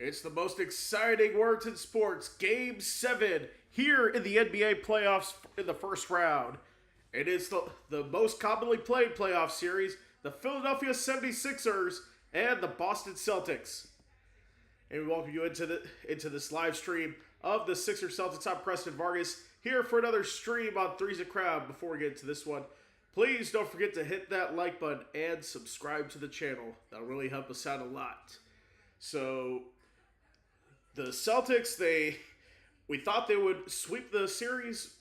It's the most exciting words in sports. Game 7 here in the NBA playoffs in the first round. It is the most commonly played playoff series, the Philadelphia 76ers and the Boston Celtics. And we welcome you into this live stream of the Sixers Celtics. I'm Preston Vargas here for another stream on Three's a Crowd. Before we get into this one, please don't forget to hit that like button and subscribe to the channel. That'll really help us out a lot. So the Celtics, we thought they would sweep the series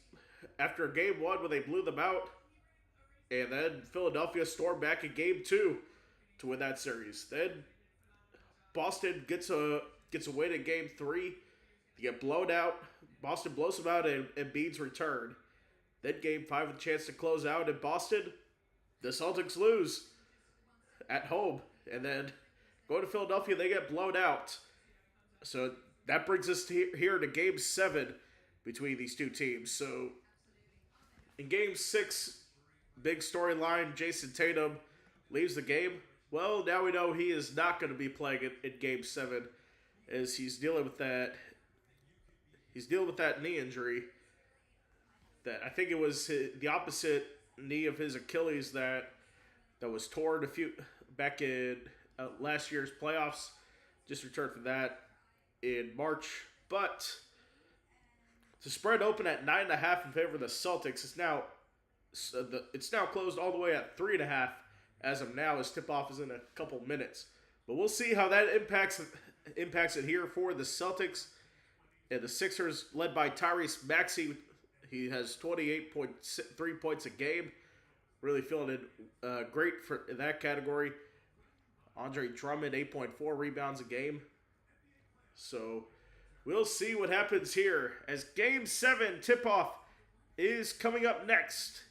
after game 1 when they blew them out. And then Philadelphia stormed back in game 2 to win that series. Then Boston gets a win in game 3. They get blown out. Boston blows them out and Embiid's return. Then game 5 with a chance to close out in Boston. The Celtics lose at home. And then go to Philadelphia, they get blown out. So that brings us here to game 7 between these two teams. So in game 6, big storyline, Jason Tatum leaves the game. Well, now we know he is not going to be playing in game 7 as he's dealing with that knee injury. That I think it was the opposite knee of his Achilles that was torn back in last year's playoffs. Just returned from that in March, but the spread opened at 9.5 in favor of the Celtics. It's now closed all the way at 3.5 as of now, as tip-off is in a couple minutes. But we'll see how that impacts it here for the Celtics. And the Sixers, led by Tyrese Maxey, he has 28.3 points a game. Really feeling it great in that category. Andre Drummond, 8.4 rebounds a game. So we'll see what happens here as Game 7 tip-off is coming up next.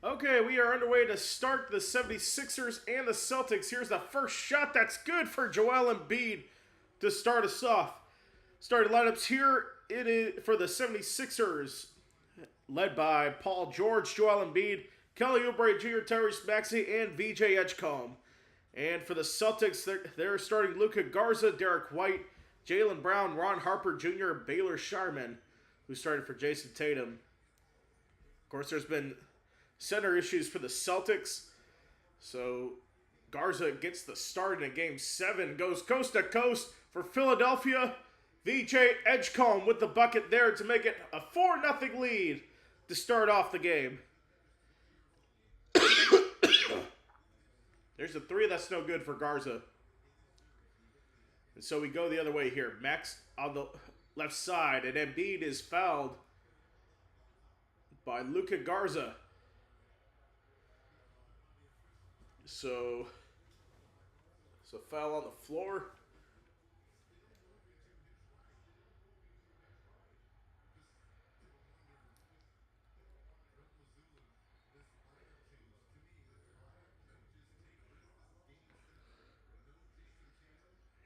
Okay, we are underway to start the 76ers and the Celtics. Here's the first shot. That's good for Joel Embiid to start us off. Starting lineups here, it is for the 76ers, led by Paul George, Joel Embiid, Kelly Oubre Jr., Tyrese Maxey, and VJ Edgecombe. And for the Celtics, they're starting Luka Garza, Derek White, Jaylen Brown, Ron Harper Jr., and Baylor Sharman, who started for Jason Tatum. Of course, there's been center issues for the Celtics. So Garza gets the start in Game 7. Goes coast to coast for Philadelphia. VJ Edgecombe with the bucket there to make it a 4-0 lead to start off the game. There's a three that's no good for Garza. And so we go the other way here. Max on the left side, and Embiid is fouled by Luka Garza. So it's a foul on the floor.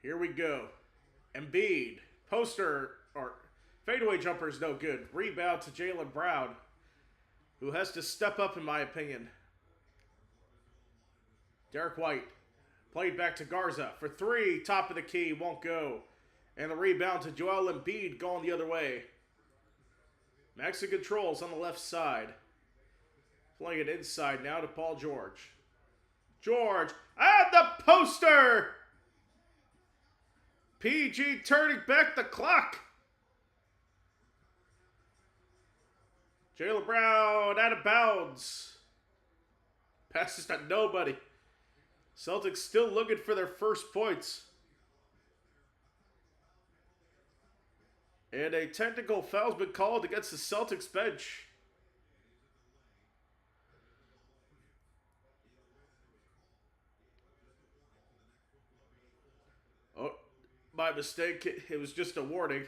Here we go. Embiid, poster, or fadeaway jumper is no good. Rebound to Jaylen Brown, who has to step up in my opinion. Derek White, played back to Garza for three, top of the key, won't go. And the rebound to Joel Embiid going the other way. Maxi controls on the left side. Playing it inside now to Paul George. George, and the poster! PG turning back the clock. Jaylen Brown out of bounds. Passes to nobody. Celtics still looking for their first points. And a technical foul's been called against the Celtics bench. Oh, my mistake. It was just a warning.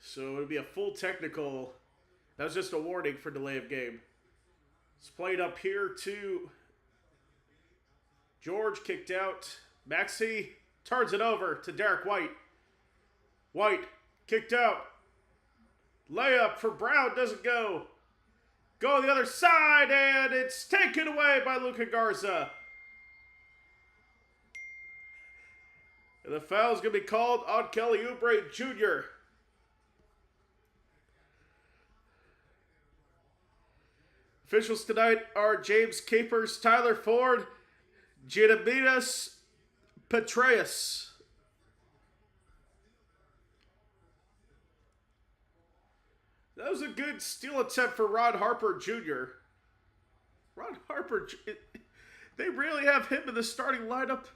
So it would be a full technical. That was just a warning for delay of game. It's played up here to George, kicked out. Maxey turns it over to Derek White. White kicked out. Layup for Brown, doesn't go. Go the other side, and it's taken away by Luka Garza. And the foul is going to be called on Kelly Oubre Jr. Officials tonight are James Capers, Tyler Ford, Gianamidas Petraeus. That was a good steal attempt for Ron Harper Jr. Ron Harper, they really have him in the starting lineup.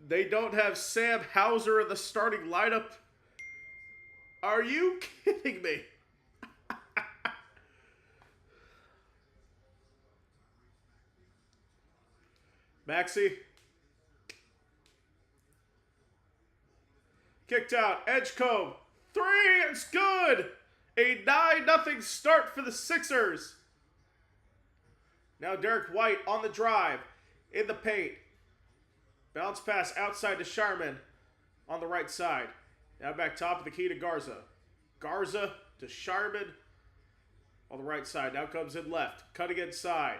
They don't have Sam Hauser in the starting lineup. Are you kidding me? Maxey. Kicked out. Edgecombe. Three. It's good. A 9-0 start for the Sixers. Now Derek White on the drive. In the paint. Bounce pass outside to Sharman on the right side. Now back top of the key to Garza. Garza to Sharman on the right side. Now comes in left. Cutting inside.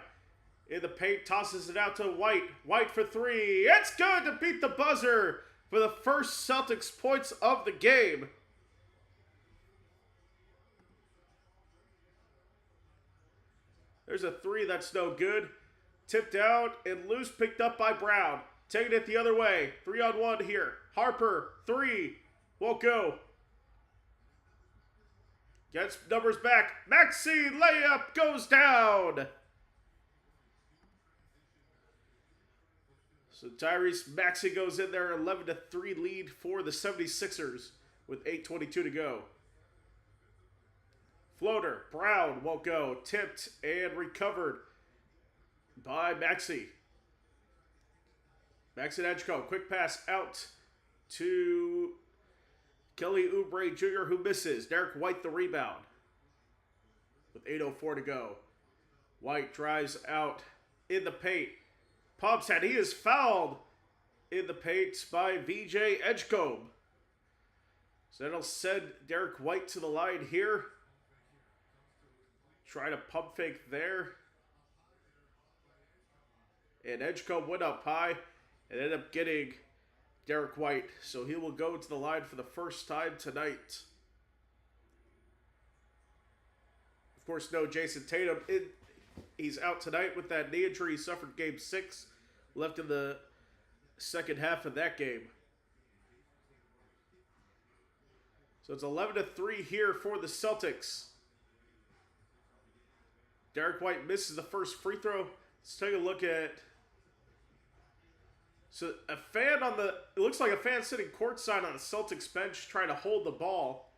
In the paint, tosses it out to White. White for three. It's good to beat the buzzer for the first Celtics points of the game. There's a three that's no good. Tipped out and loose, picked up by Brown. Taking it the other way. 3-on-1 here. Harper, three. Won't go. Gets numbers back. Maxey layup goes down. So Tyrese Maxey goes in there, 11-3 lead for the 76ers with 8:22 to go. Floater, Brown won't go. Tipped and recovered by Maxey. Maxey and Edgecombe, quick pass out to Kelly Oubre Jr. who misses. Derek White the rebound with 8:04 to go. White drives out in the paint. Pumps and he is fouled in the paint by VJ Edgecombe. So that'll send Derek White to the line here. Try to pump fake there. And Edgecombe went up high and ended up getting Derek White. So he will go to the line for the first time tonight. Of course, no Jason Tatum. He's out tonight with that knee injury he suffered game 6. Left in the second half of that game. So it's 11-3 here for the Celtics. Derek White misses the first free throw. Let's take a look at... So a fan on the... It looks like a fan sitting courtside on the Celtics bench trying to hold the ball.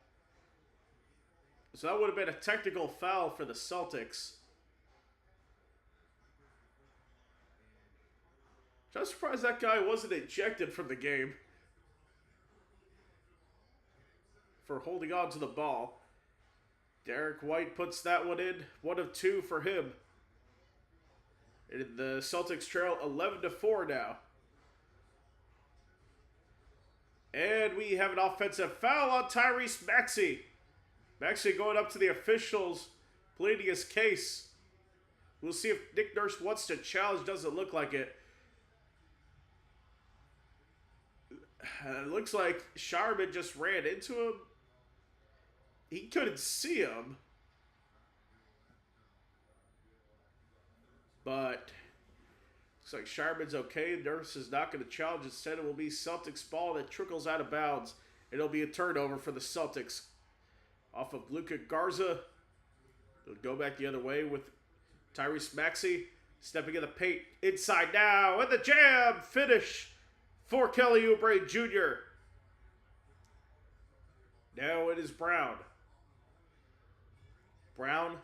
So that would have been a technical foul for the Celtics. I'm surprised that guy wasn't ejected from the game for holding on to the ball. Derek White puts that one in. 1 of 2 for him. And the Celtics trail 11-4 now. And we have an offensive foul on Tyrese Maxey. Maxey going up to the officials, pleading his case. We'll see if Nick Nurse wants to challenge. Doesn't look like it. It looks like Sharman just ran into him. He couldn't see him. But looks like Sharman's okay. Nurse is not going to challenge. Instead, it will be Celtics ball that trickles out of bounds. It'll be a turnover for the Celtics. Off of Luka Garza. It'll go back the other way with Tyrese Maxey. Stepping in the paint. Inside now. And the jam. Finish for Kelly Oubre Jr. Now it is Brown. Brown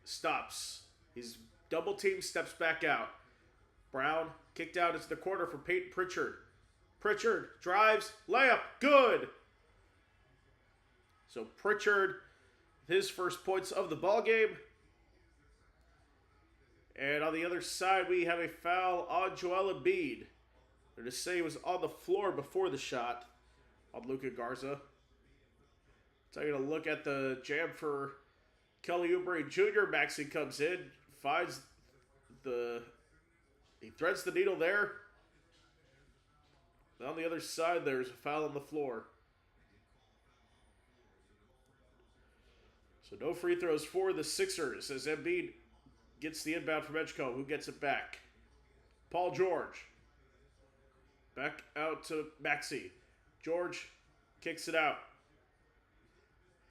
stops. He's double team, steps back out. Brown kicked out into the corner for Peyton Pritchard. Pritchard drives, layup, good. So Pritchard, his first points of the ball game. And on the other side, we have a foul on Joel Embiid. They're to say he was on the floor before the shot on Luka Garza. Taking a look at the jam for Kelly Oubre Jr. Maxey comes in, finds he threads the needle there. And on the other side, there's a foul on the floor. So no free throws for the Sixers as Embiid gets the inbound from Edgecombe, who gets it back. Paul George. Back out to Maxey. George kicks it out.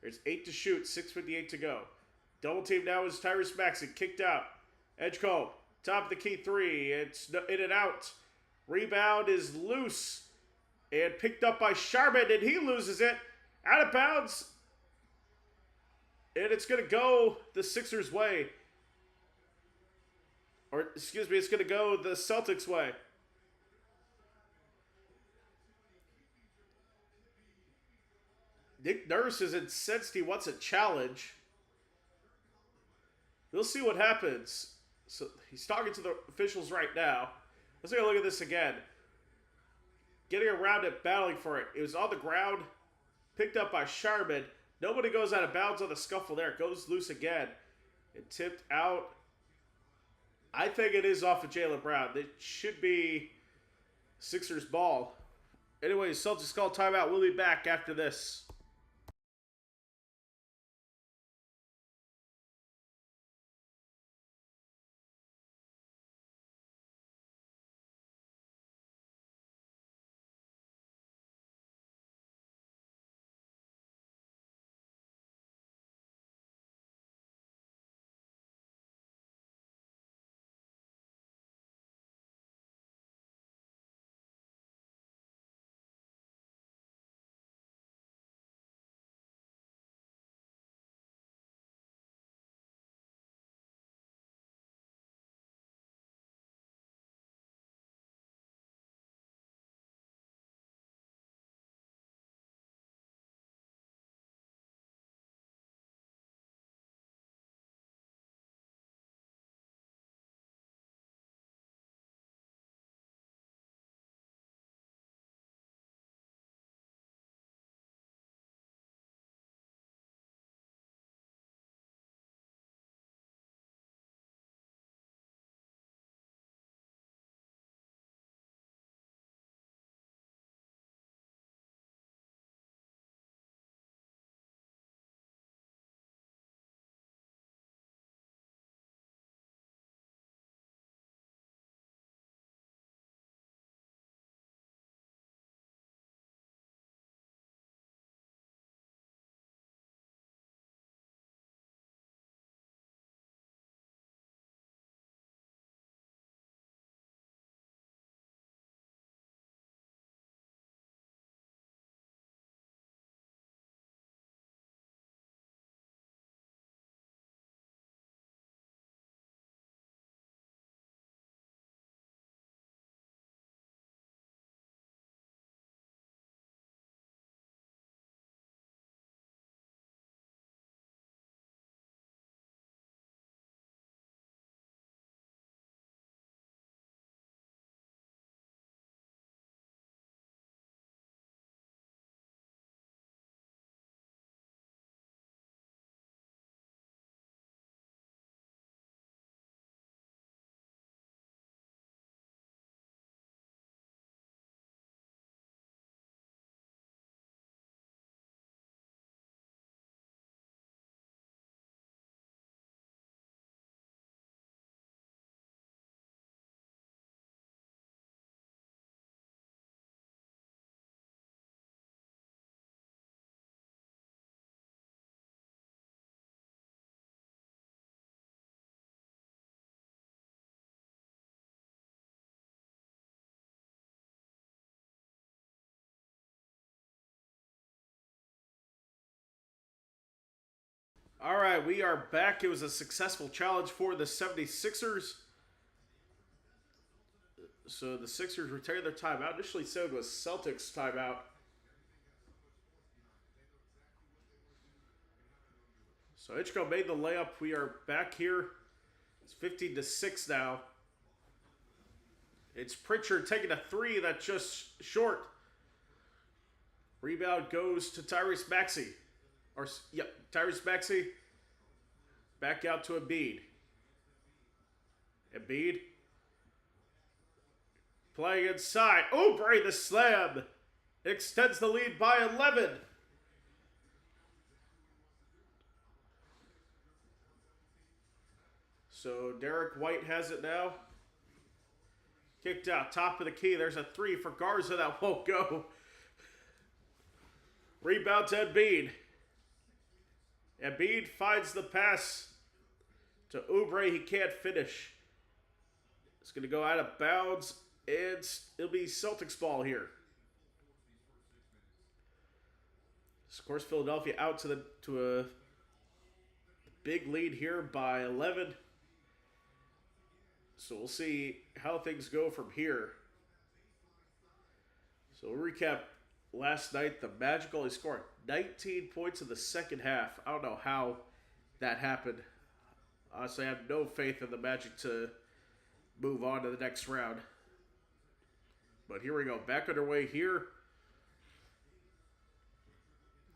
There's 8 to shoot, 6:58 to go. Double team now is Tyrese Maxey. Kicked out. Edgecombe, top of the key 3. It's in and out. Rebound is loose and picked up by Sharman, and he loses it. Out of bounds. And it's going to go the Sixers' way. Or, excuse me, it's going to go the Celtics' way. Nick Nurse is incensed. He wants a challenge. We'll see what happens. So he's talking to the officials right now. Let's take a look at this again. Getting around it, battling for it. It was on the ground, picked up by Sharman. Nobody goes out of bounds on the scuffle there. It goes loose again. It tipped out. I think it is off of Jaylen Brown. It should be Sixers ball. Anyways, Celtics call timeout. We'll be back after this. All right, we are back. It was a successful challenge for the 76ers. So the Sixers retired their timeout. Initially said it was Celtics timeout. So Ichko made the layup. We are back here. It's 15-6 now. It's Pritchard taking a three that's just short. Rebound goes to Tyrese Maxey. Tyrese Maxey. Back out to Embiid. Embiid. Playing inside. Oubre the slam. Extends the lead by 11. So Derek White has it now. Kicked out, top of the key. There's a three for Garza that won't go. Rebound to Embiid. Embiid finds the pass to Oubre. He can't finish. It's going to go out of bounds, and it'll be Celtics ball here. Of course, Philadelphia out to a big lead here by 11. So we'll see how things go from here. So we'll recap last night. The Magic only scored 19 points in the second half. I don't know how that happened. Honestly, I have no faith in the Magic to move on to the next round. But here we go. Back underway here.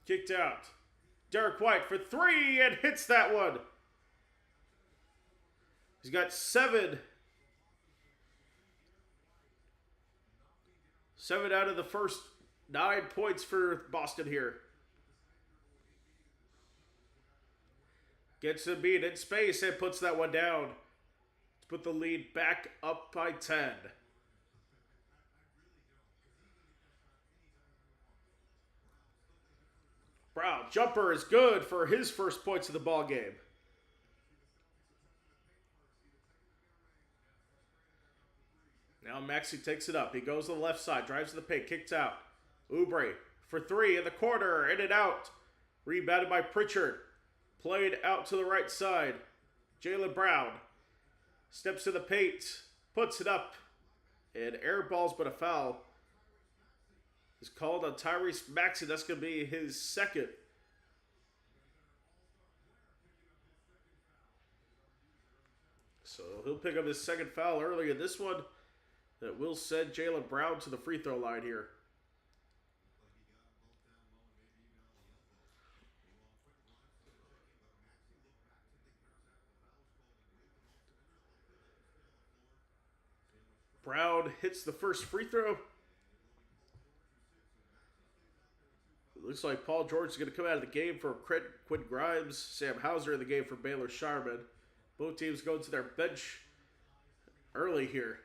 Kicked out. Derek White for three and hits that one. He's got 7 out of the first 9 points for Boston here. Gets Embiid in space and puts that one down to put the lead back up by 10. Brown jumper is good for his first points of the ball game. Now Maxey takes it up. He goes to the left side, drives to the paint, kicks out. Oubre for three in the corner, in and out. Rebounded by Pritchard. Played out to the right side. Jaylen Brown steps to the paint, puts it up, and air balls, but a foul is called on Tyrese Maxey. That's going to be his second. So he'll pick up his second foul early in this one. That will send Jaylen Brown to the free throw line here. Brown hits the first free throw. It looks like Paul George is going to come out of the game for Quinn Grimes. Sam Hauser in the game for Baylor Sharman. Both teams go to their bench early here.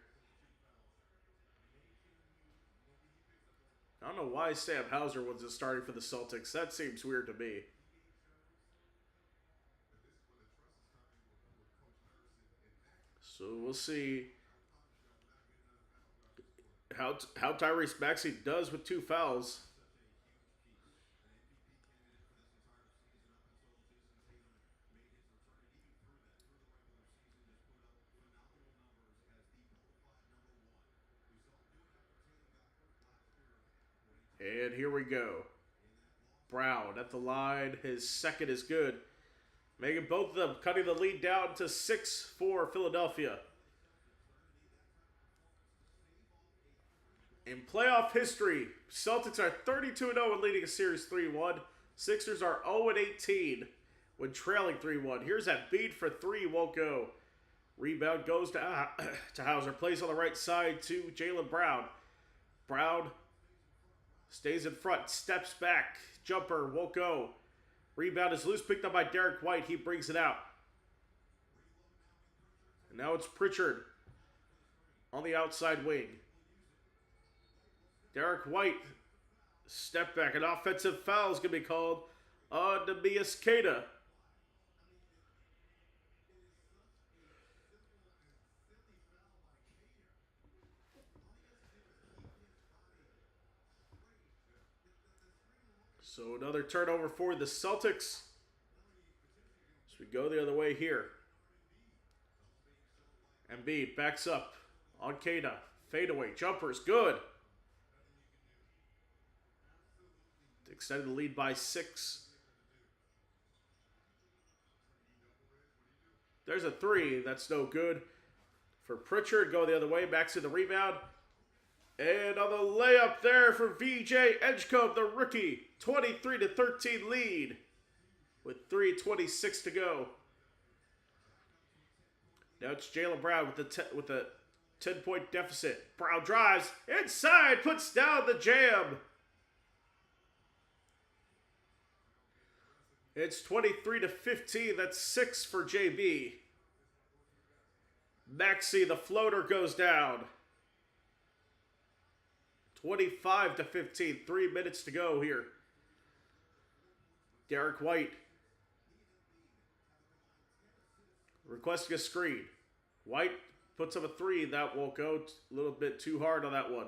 I don't know why Sam Hauser wasn't starting for the Celtics. That seems weird to me. So we'll see how Tyrese Maxey does with 2 fouls. And here we go. Brown at the line. His second is good. Making both of them, cutting the lead down to 6 for Philadelphia. In playoff history, Celtics are 32-0 and leading a series 3-1. Sixers are 0-18 when trailing 3-1. Here's that beat for 3, won't go. Rebound goes to Hauser. Plays on the right side to Jaylen Brown. Brown stays in front, steps back. Jumper won't go. Rebound is loose, picked up by Derek White. He brings it out. And now it's Pritchard on the outside wing. Derek White, step back. An offensive foul is going to be called on Neemias Queta. So another turnover for the Celtics. Should go the other way here. Embiid backs up on Kana. Fadeaway. Jumpers. Good. Extended the lead by 6. There's a 3. That's no good. For Pritchard. Go the other way. Backs to the rebound. And on the layup there for VJ Edgecombe, the rookie. 23-13 lead. With 3:26 to go. Now it's Jaylen Brown with a 10-point deficit. Brown drives inside, puts down the jam. It's 23-15. That's 6 for JB. Maxey, the floater, goes down. 25-15. 3 minutes to go here. Derek White requesting a screen. White puts up a 3. That won't go. A little bit too hard on that one.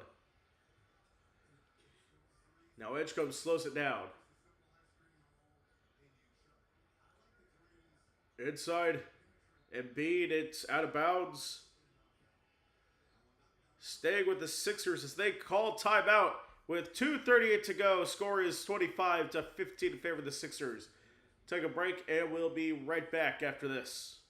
Now Edgecombe slows it down. Inside. Embiid, it's out of bounds. Staying with the Sixers as they call timeout with 2:38 to go. Score is 25-15 in favor of the Sixers. Take a break and we'll be right back after this.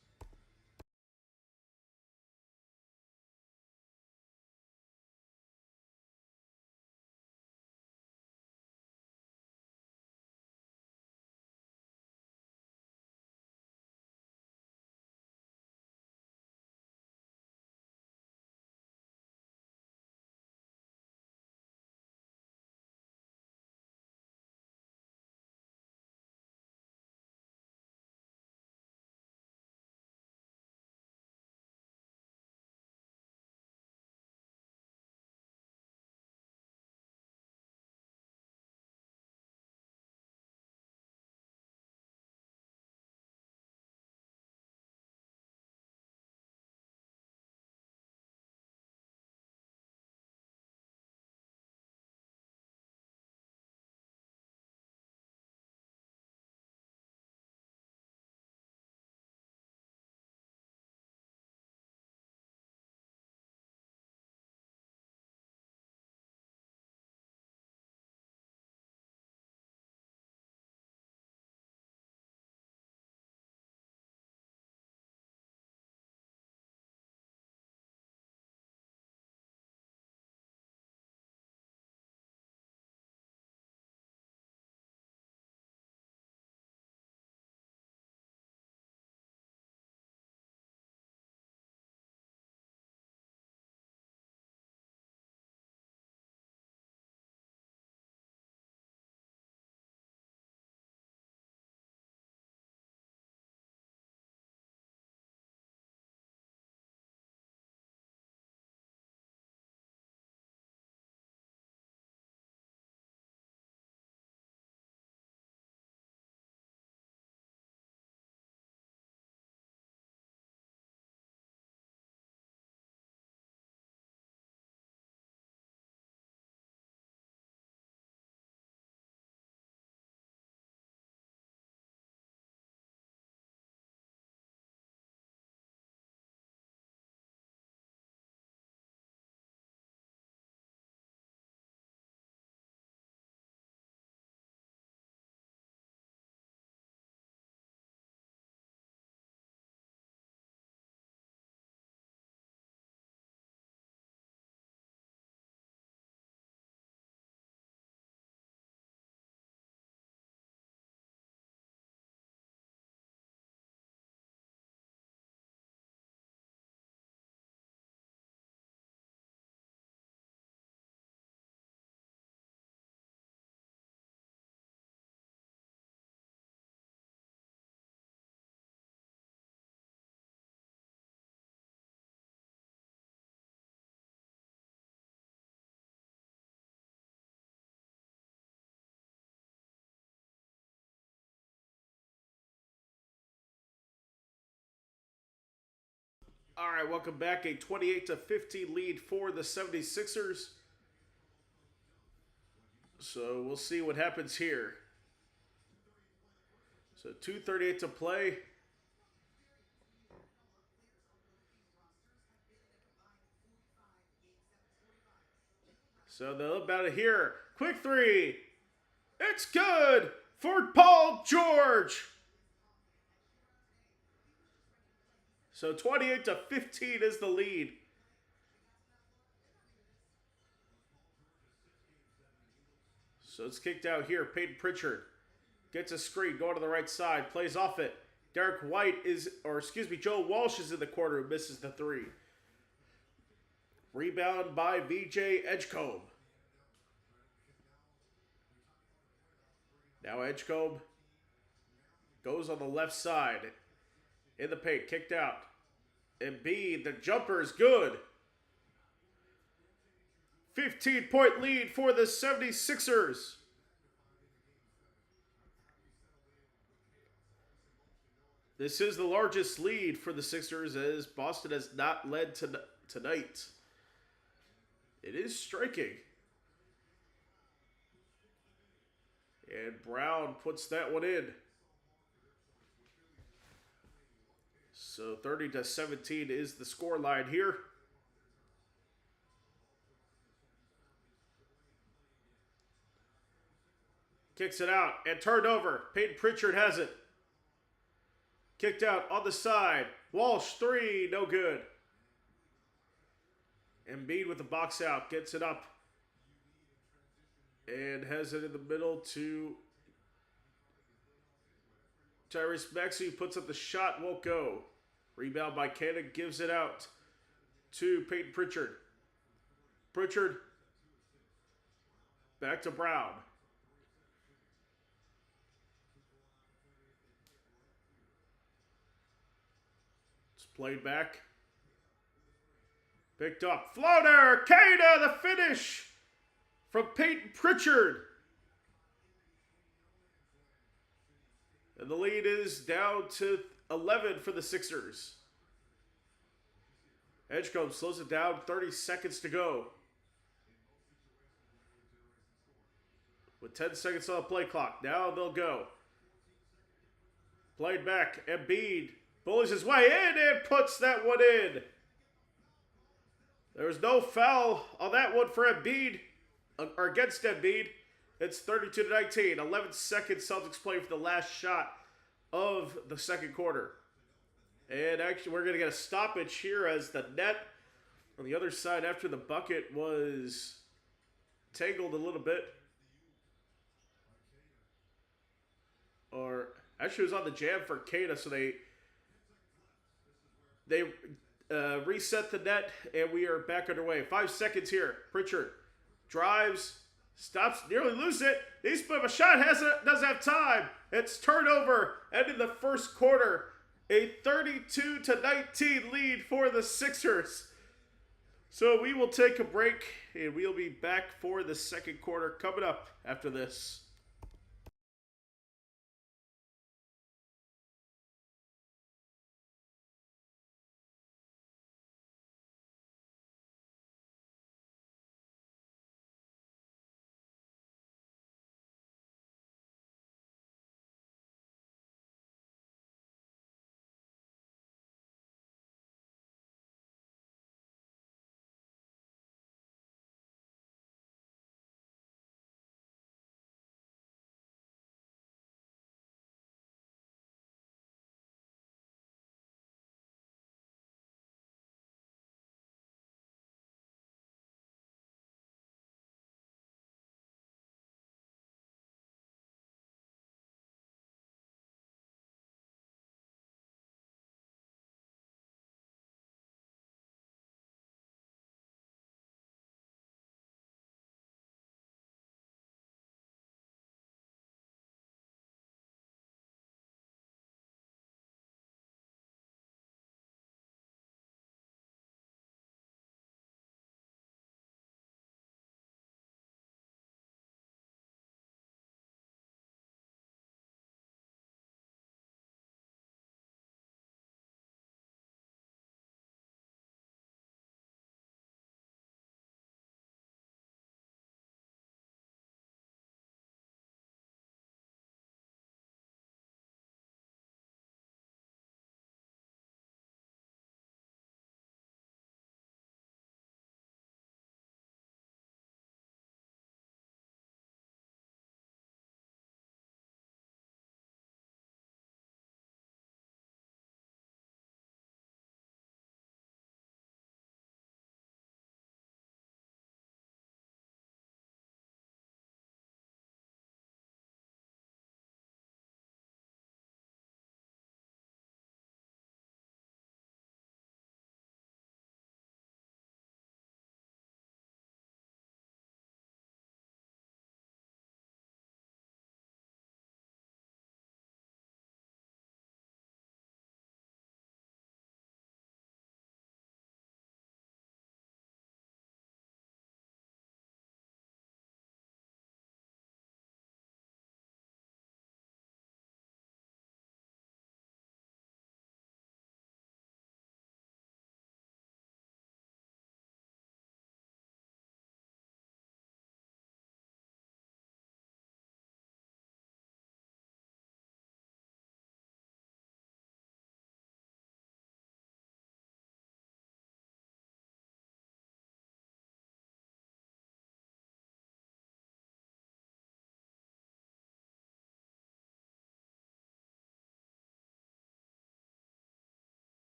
All right, welcome back. A 28-15 lead for the 76ers. So we'll see what happens here. So 2:38 to play. So they'll about it here. Quick three. It's good for Paul George. So 28-15 is the lead. So it's kicked out here. Peyton Pritchard gets a screen, going to the right side, plays off it. Derek White Joe Walsh is in the corner who misses the three. Rebound by VJ Edgecombe. Now Edgecombe goes on the left side. In the paint, kicked out. Embiid, the jumper is good. 15-point lead for the 76ers. This is the largest lead for the Sixers as Boston has not led tonight. It is striking. And Brown puts that one in. So 30-17 is the score line here. Kicks it out and turned over. Peyton Pritchard has it. Kicked out on the side. Walsh, three, no good. Embiid with the box out, gets it up. And has it in the middle to Tyrese Maxey, puts up the shot, won't go. Rebound by Cannon, gives it out to Peyton Pritchard. Pritchard, back to Brown. It's played back. Picked up, floater, Kana, the finish from Peyton Pritchard. And the lead is down to 11 for the Sixers. Edgecombe slows it down, 30 seconds to go. With 10 seconds on the play clock. Now they'll go. Played back. Embiid bullies his way in and puts that one in. There was no foul on that one for Embiid, or against Embiid. It's 32-19. 11 seconds Celtics play for the last shot of the second quarter. And actually, we're going to get a stoppage here as the net on the other side after the bucket was tangled a little bit. Or actually, it was on the jam for Kana, so they reset the net, and we are back underway. 5 seconds here. Pritchard drives, stops, nearly loses it. Needs to put up a shot, doesn't have time. It's turnover, and in the first quarter, a 32-19 lead for the Sixers. So we will take a break, and we'll be back for the second quarter coming up after this.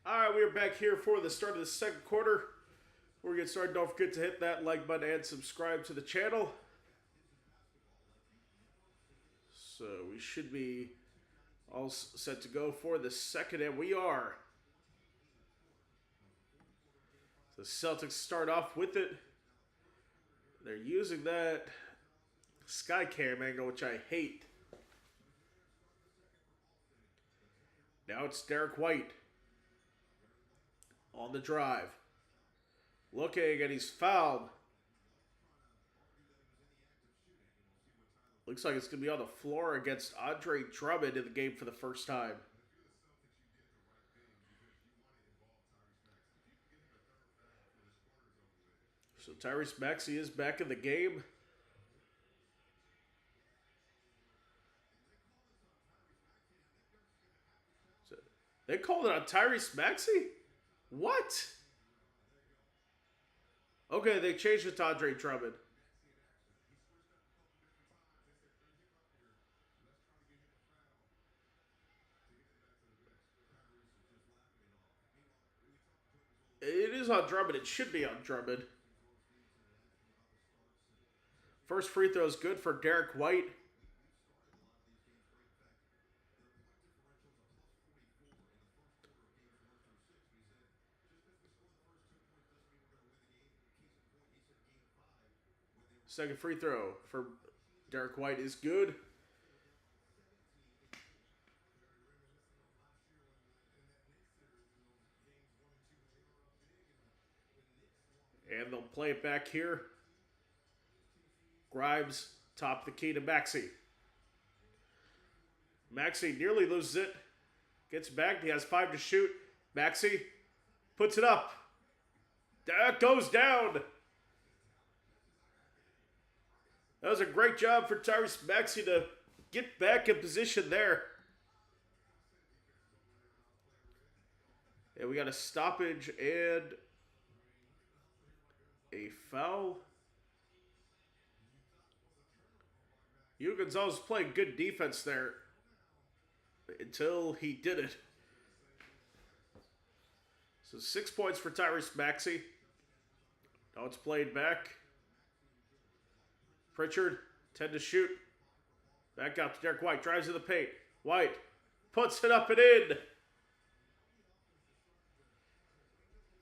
All right, we are back here for the start of the second quarter. Before we get started, don't forget to hit that like button and subscribe to the channel. So we should be all set to go for the second, and we are. The Celtics start off with it. They're using that sky cam angle, which I hate. Now it's Derek White on the drive. Looking, and he's fouled. Looks like it's going to be on the floor against Andre Drummond in the game for the first time. So Tyrese Maxey is back in the game. So they called it on Tyrese Maxey? What? Okay, they changed it to Andre Drummond. It is on Drummond. It should be on Drummond. First free throw is good for Derek White. Second free throw for Derek White is good. And they'll play it back here. Grimes top the key to Maxey. Maxey nearly loses it. Gets back. He has 5 to shoot. Maxey puts it up. That goes down. That was a great job for Tyrese Maxey to get back in position there. And we got a stoppage and a foul. Hugh Gonzalez playing good defense there until he did it. So 6 points for Tyrese Maxey. Now it's played back. Pritchard, 10 to shoot. Back out to Derek White. Drives to the paint. White puts it up and in.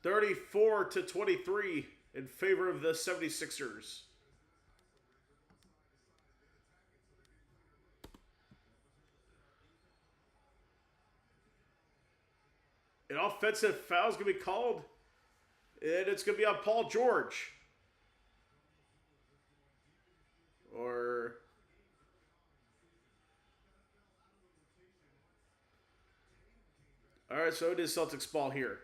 34-23 in favor of the 76ers. An offensive foul is going to be called, and it's going to be on Paul George. All right, so it is Celtics ball here.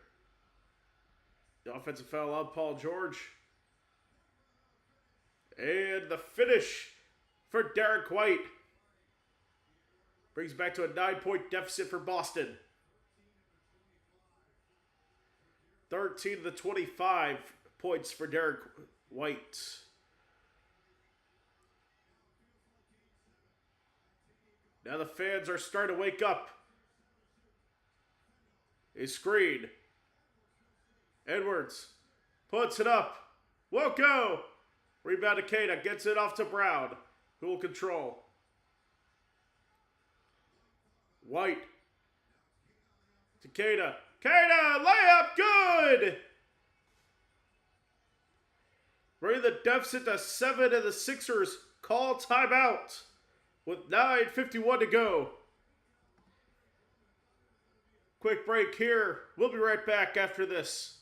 The offensive foul on Paul George. And the finish for Derek White. Brings back to a 9-point deficit for Boston. 13-25 points for Derek White. Now the fans are starting to wake up. A screen. Edwards puts it up. Won't go. Rebound to Takeda. Gets it off to Brown, who will control. White. Takeda. Takeda. Layup. Good. Bring the deficit to 7, and the Sixers call timeout with 9:51 to go. Quick break here. We'll be right back after this.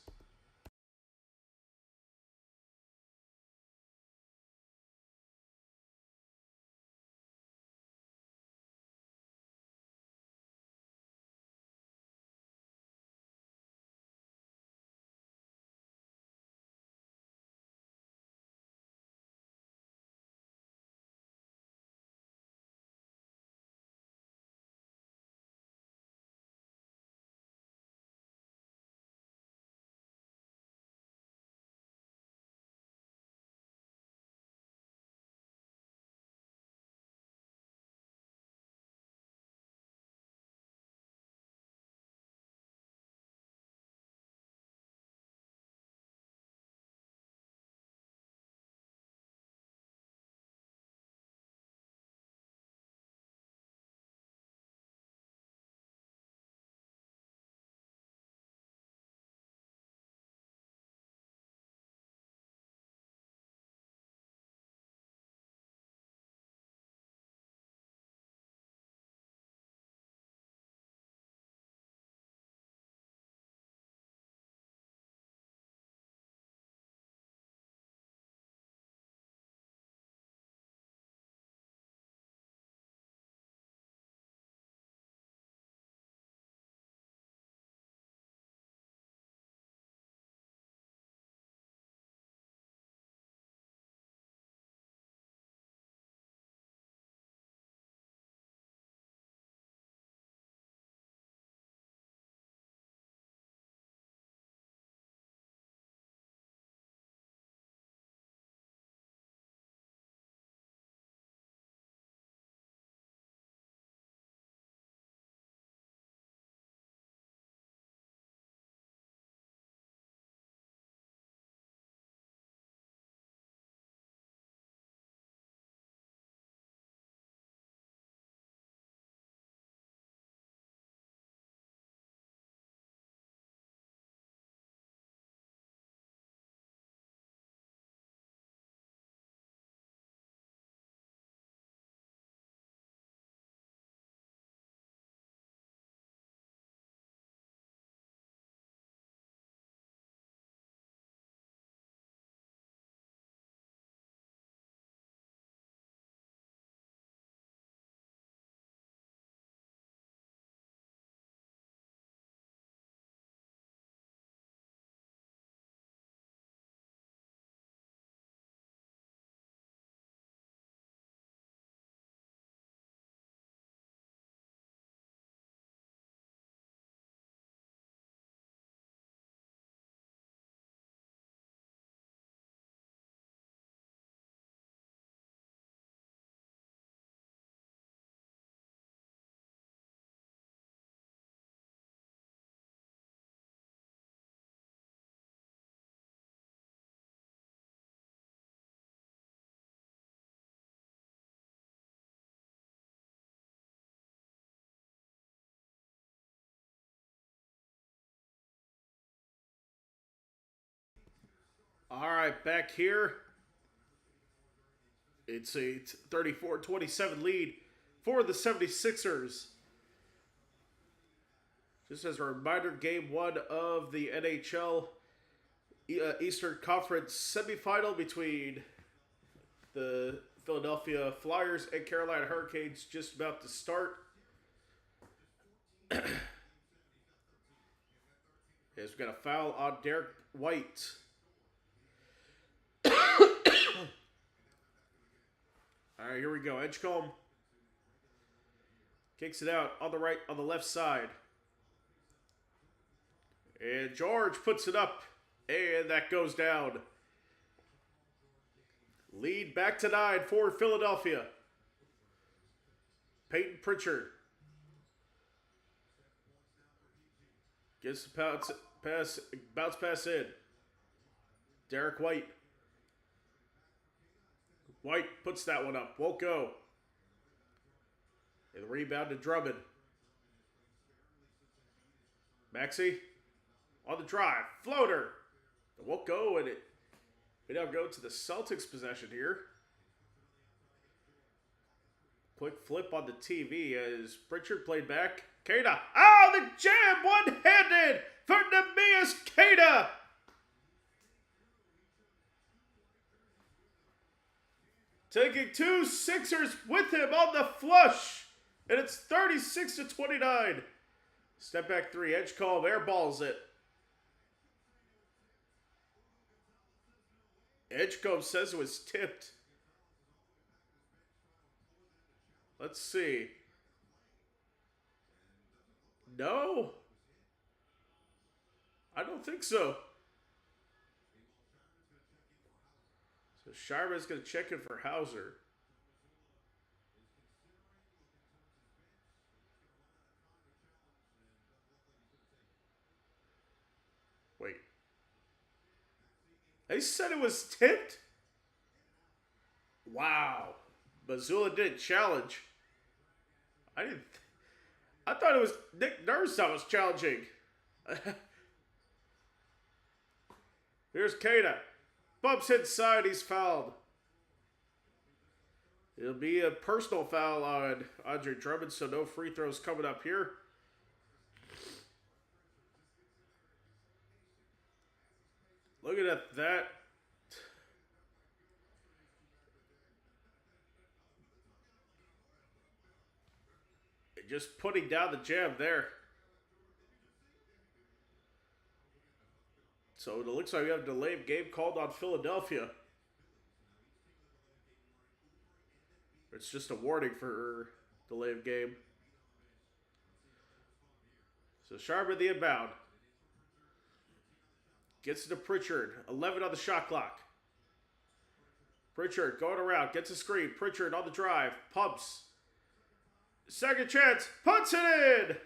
All right, back here. It's a 34-27 lead for the 76ers. Just as a reminder, game one of the NHL Eastern Conference semifinal between the Philadelphia Flyers and Carolina Hurricanes just about to start. Yes, we got a foul on Derek White. All right, here we go. Edgecombe kicks it out on the left side. And George puts it up, and that goes down. Lead back to 9 for Philadelphia. Peyton Pritchard gets the bounce pass in. Derek White. White puts that one up. Won't go. And the rebound to Drummond. Maxey on the drive. Floater. It won't go, and we now go to the Celtics possession here. Quick flip on the TV as Pritchard played back. Kada. Oh, the jam one-handed for Neemias Queta. Taking 2 Sixers with him on the flush. And it's 36-29. Step back 3. Edgecombe airballs it. Edgecombe says it was tipped. Let's see. No. I don't think so. So Sharma's going to check in for Hauser. Wait. They said it was tipped? Wow. Mazzulla didn't challenge. I thought it was Nick Nurse that was challenging. Here's Queta. Bumps inside, he's fouled. It'll be a personal foul on Andre Drummond, so no free throws coming up here. Looking at that. Just putting down the jam there. So it looks like we have a delayed game called on Philadelphia. It's just a warning for delay of game. So Sharma the inbound. Gets it to Pritchard. 11 on the shot clock. Pritchard going around. Gets a screen. Pritchard on the drive. Pumps. Second chance. Puts it in.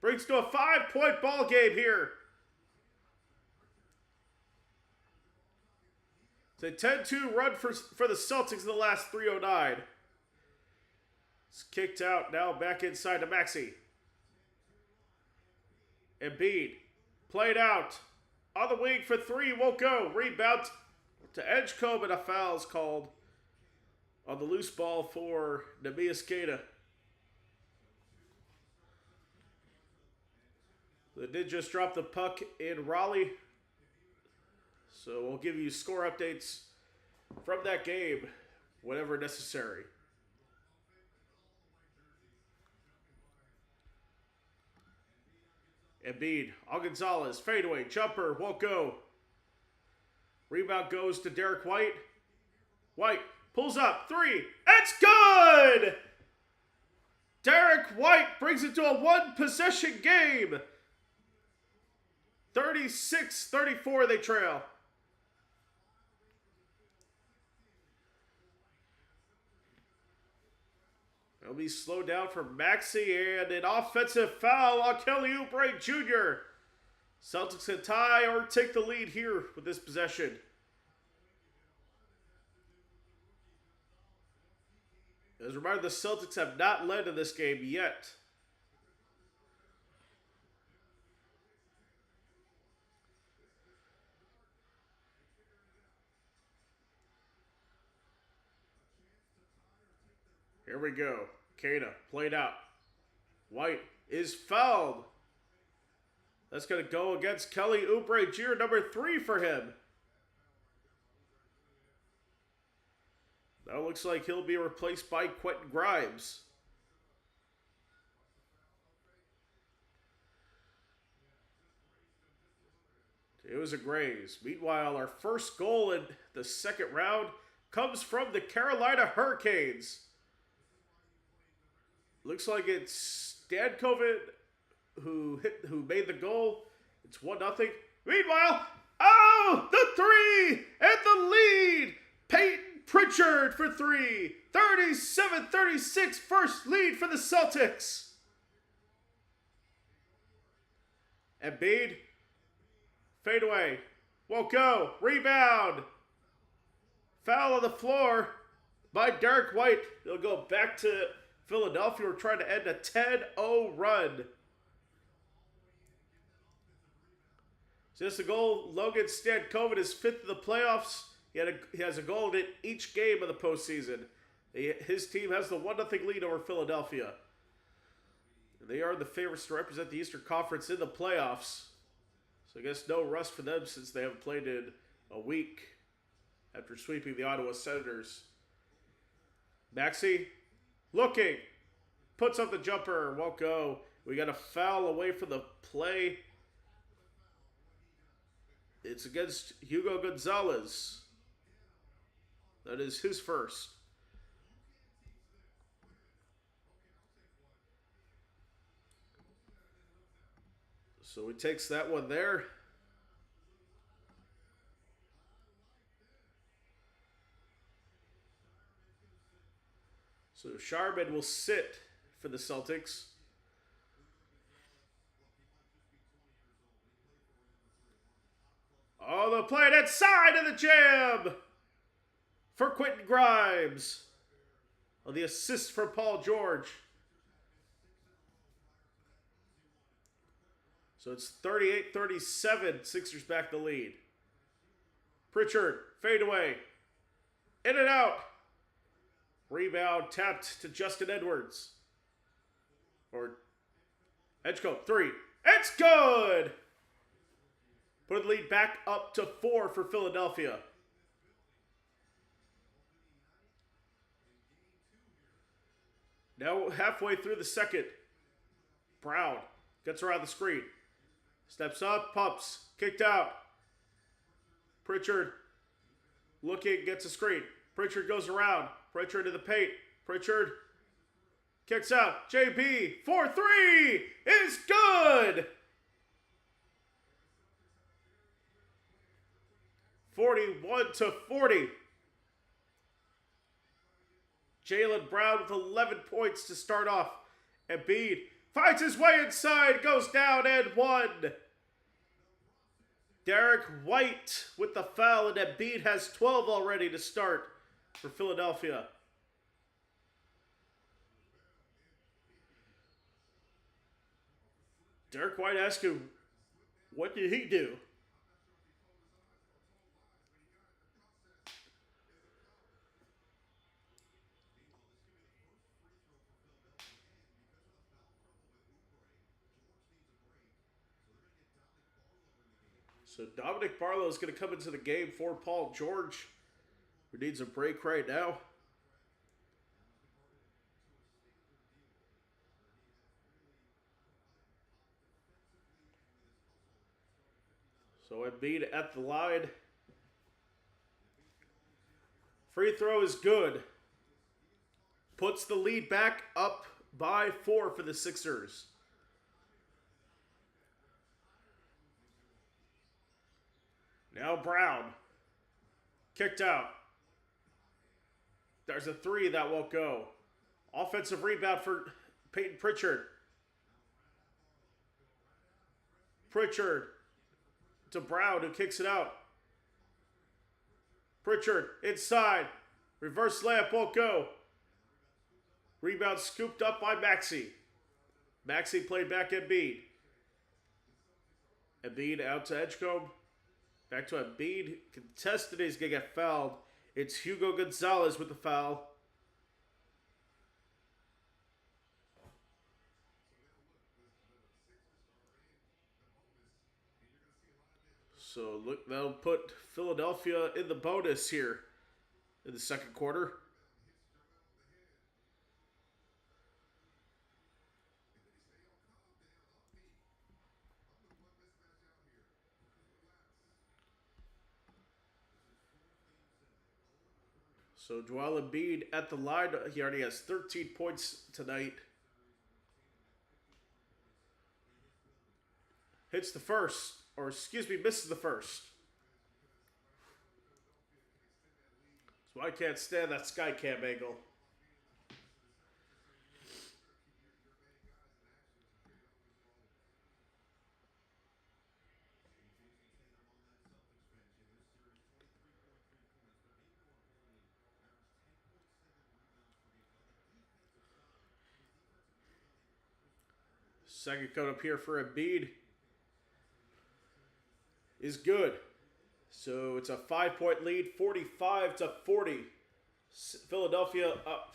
Brings to a 5-point ball game here. It's a 10-2 run for the Celtics in the last 3:09. It's kicked out. Now back inside to Maxey. Embiid. Played out. On the wing for 3. Won't go. Rebound to Edgecombe, and a foul is called on the loose ball for Neemias Queta. They did just drop the puck in Raleigh. So we'll give you score updates from that game whenever necessary. Embiid on Gonzalez. Fadeaway. Jumper. Won't go. Rebound goes to Derek White. White pulls up. 3. It's good! Derek White brings it to a one-possession game. 36-34 they trail. It'll be slowed down for Maxey, and an offensive foul on Kelly Oubre Jr. Celtics can tie or take the lead here with this possession. As a reminder, the Celtics have not led in this game yet. Here we go. Kana played out. White is fouled. That's going to go against Kelly Oubre Jr., number 3 for him. Now looks like he'll be replaced by Quentin Grimes. It was a graze. Meanwhile, our first goal in the second round comes from the Carolina Hurricanes. Looks like it's Stankovic who made the goal. It's 1-0. Meanwhile, oh, the 3 and the lead. Peyton Pritchard for 3. 37-36, first lead for the Celtics. Embiid, fadeaway, won't go, rebound. Foul on the floor by Derek White. It'll go back to Philadelphia. We're trying to end a 10-0 run. Just a goal. Logan Stankovic is 5th in the playoffs. He has a goal in each game of the postseason. His team has the 1-0 lead over Philadelphia. They are the favorites to represent the Eastern Conference in the playoffs. So I guess no rust for them since they haven't played in a week after sweeping the Ottawa Senators. Maxey looking. Puts up the jumper. Won't go. We got a foul away from the play. It's against Hugo Gonzalez. That is his first. So he takes that one there. So Sharman will sit for the Celtics. Oh, they'll play it inside of the jam for Quentin Grimes. Oh, the assist for Paul George. So it's 38-37. Sixers back the lead. Pritchard, fadeaway. In and out. Rebound tapped to Justin Edwards. Or Edgecombe, 3. It's good! Put the lead back up to 4 for Philadelphia. Now halfway through the second. Brown gets around the screen. Steps up, pumps, kicked out. Pritchard looking, gets a screen. Pritchard goes around. Pritchard to the paint. Pritchard kicks out. JB, 4-3 is good! 41-40. Jaylen Brown with 11 points to start off. Embiid finds his way inside, goes down and 1. Derek White with the foul, and Embiid has 12 already to start for Philadelphia. Derek White asking, what did he do? So Dominic Barlow is going to come into the game for Paul George, who needs a break right now. So Embiid at the line. Free throw is good. Puts the lead back up by 4 for the Sixers. Now Brown. Kicked out. There's a 3 that won't go. Offensive rebound for Peyton Pritchard. Pritchard to Brown, who kicks it out. Pritchard inside. Reverse layup won't go. Rebound scooped up by Maxey. Maxey played back Embiid. Embiid out to Edgecombe. Back to Embiid. Contested, he's going to get fouled. It's Hugo Gonzalez with the foul. So look, that'll put Philadelphia in the bonus here in the second quarter. So Joel Embiid at the line. He already has 13 points tonight. Hits the first, or excuse me, misses the first. So I can't stand that sky cam angle. Second cut up here for Embiid is good. So it's a 5-point lead, 45-40. Philadelphia up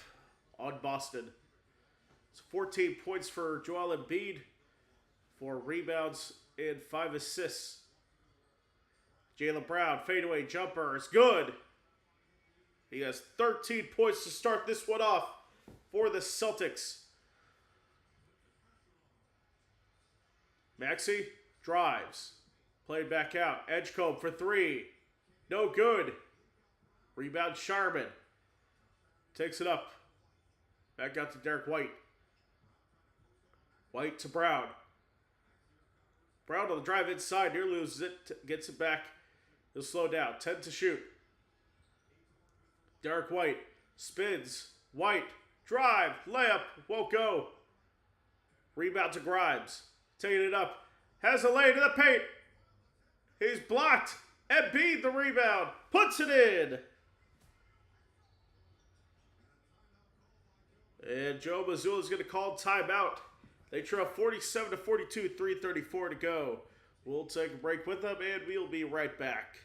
on Boston. It's 14 points for Joel Embiid, 4 rebounds and 5 assists. Jaylen Brown, fadeaway jumper is good. He has 13 points to start this one off for the Celtics. Maxey drives. Played back out. Edgecombe for 3. No good. Rebound Sharman. Takes it up. Back out to Derek White. White to Brown. Brown on the drive inside. Near loses it. Gets it back. He'll slow down. 10 to shoot. Derek White spins. White. Drive. Layup. Won't go. Rebound to Grimes. Taking it up. Has a lane to the paint. He's blocked. Embiid the rebound. Puts it in. And Joe Mazzulla is going to call timeout. They trail 47-42, 3:34 to go. We'll take a break with them, and we'll be right back.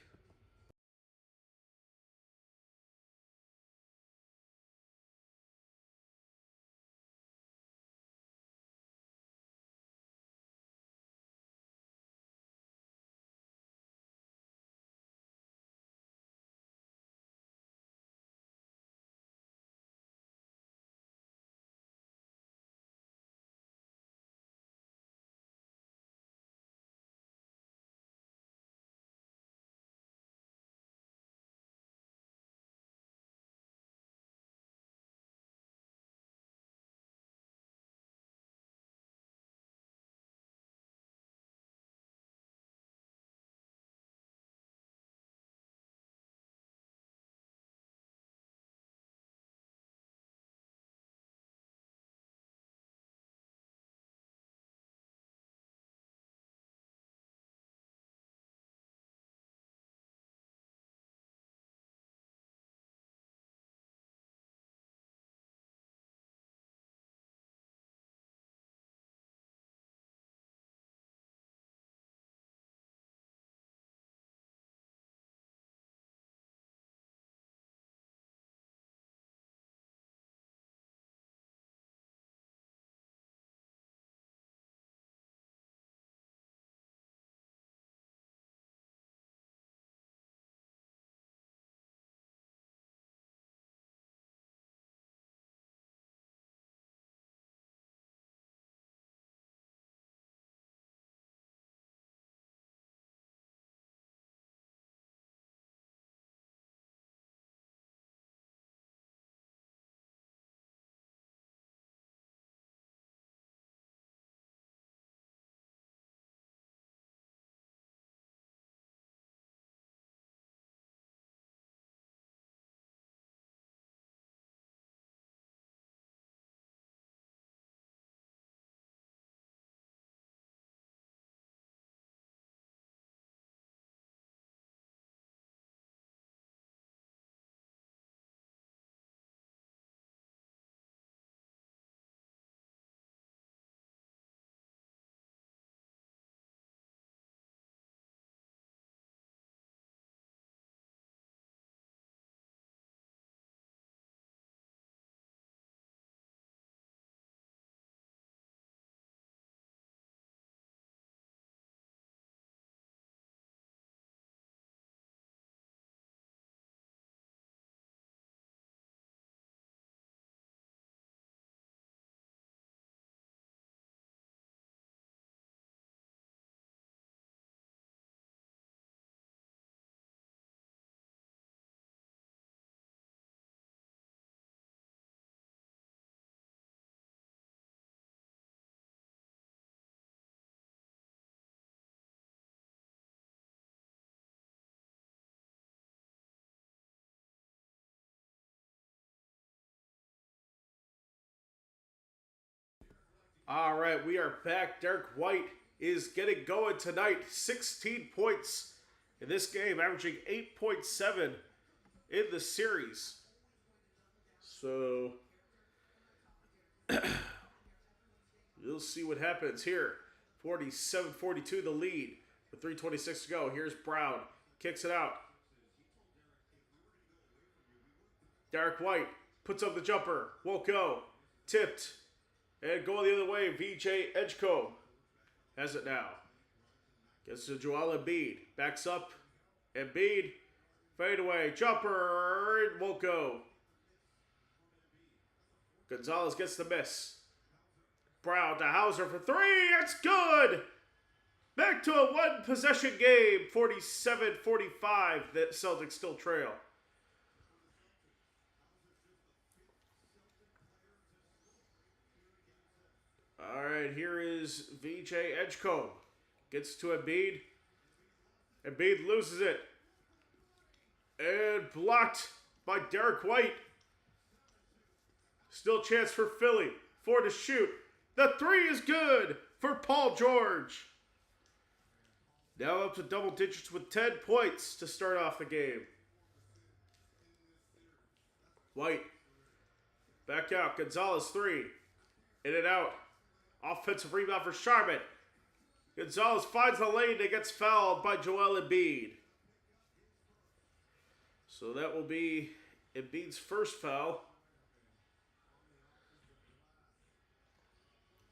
All right, we are back. Derek White is getting going tonight. 16 points in this game, averaging 8.7 in the series. So, you'll see what happens here. 47-42 the lead with 3:26 to go. Here's Brown. Kicks it out. Derek White puts up the jumper. Won't go. Tipped. And going the other way, VJ Edgecombe has it now. Gets to Joel Embiid. Backs up. Embiid. Fade away. Jumper. It won't go. Gonzalez gets the miss. Brown to Hauser for three. It's good. Back to a one-possession game. 47-45. The Celtics still trail. All right, here is VJ Edgecombe. Gets to Embiid. Embiid loses it. And blocked by Derek White. Still chance for Philly. 4 to shoot. The three is good for Paul George. Now up to double digits with 10 points to start off the game. White. Back out. Gonzalez 3. In and out. Offensive rebound for Sharman. Gonzalez finds the lane and gets fouled by Joel Embiid. So that will be Embiid's first foul.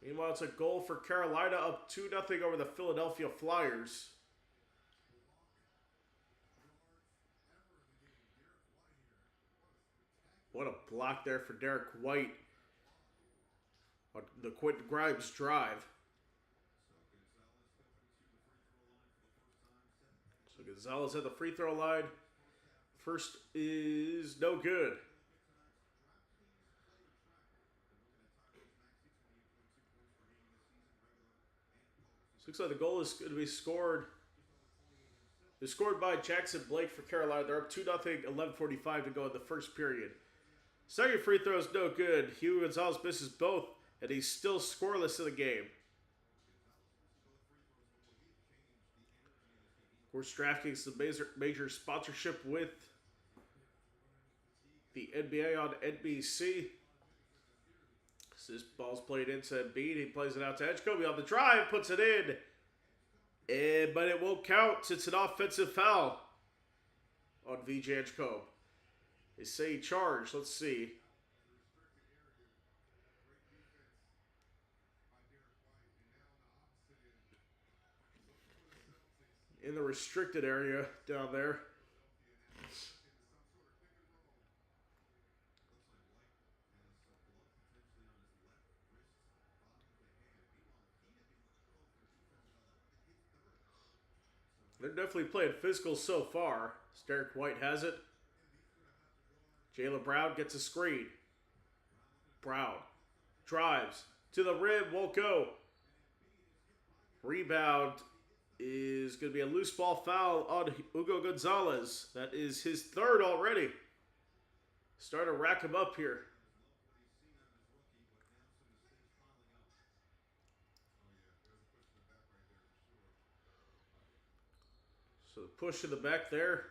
Meanwhile, it's a goal for Carolina, up 2-0 over the Philadelphia Flyers. What a block there for Derek White on the Quentin Grimes drive. So Gonzalez at the free throw line. First is no good. Looks like the goal is going to be scored. It's scored by Jackson Blake for Carolina. They're up 2-0, 11:45 to go in the first period. Second free throw is no good. Hugo Gonzalez misses both, and he's still scoreless in the game. Of course, DraftKings the major sponsorship with the NBA on NBC. This ball's played into Embiid. He plays it out to Edgecombe on the drive, puts it in. But it won't count. It's an offensive foul on VJ Edgecombe. They say he charged. Let's see. In the restricted area down there. They're definitely playing physical so far. Derek White has it. Jaylen Brown gets a screen. Brown drives to the rim, won't go. Rebound is going to be a loose ball foul on Hugo Gonzalez. That is his third already. Starting to rack him up here. So the push in the back there.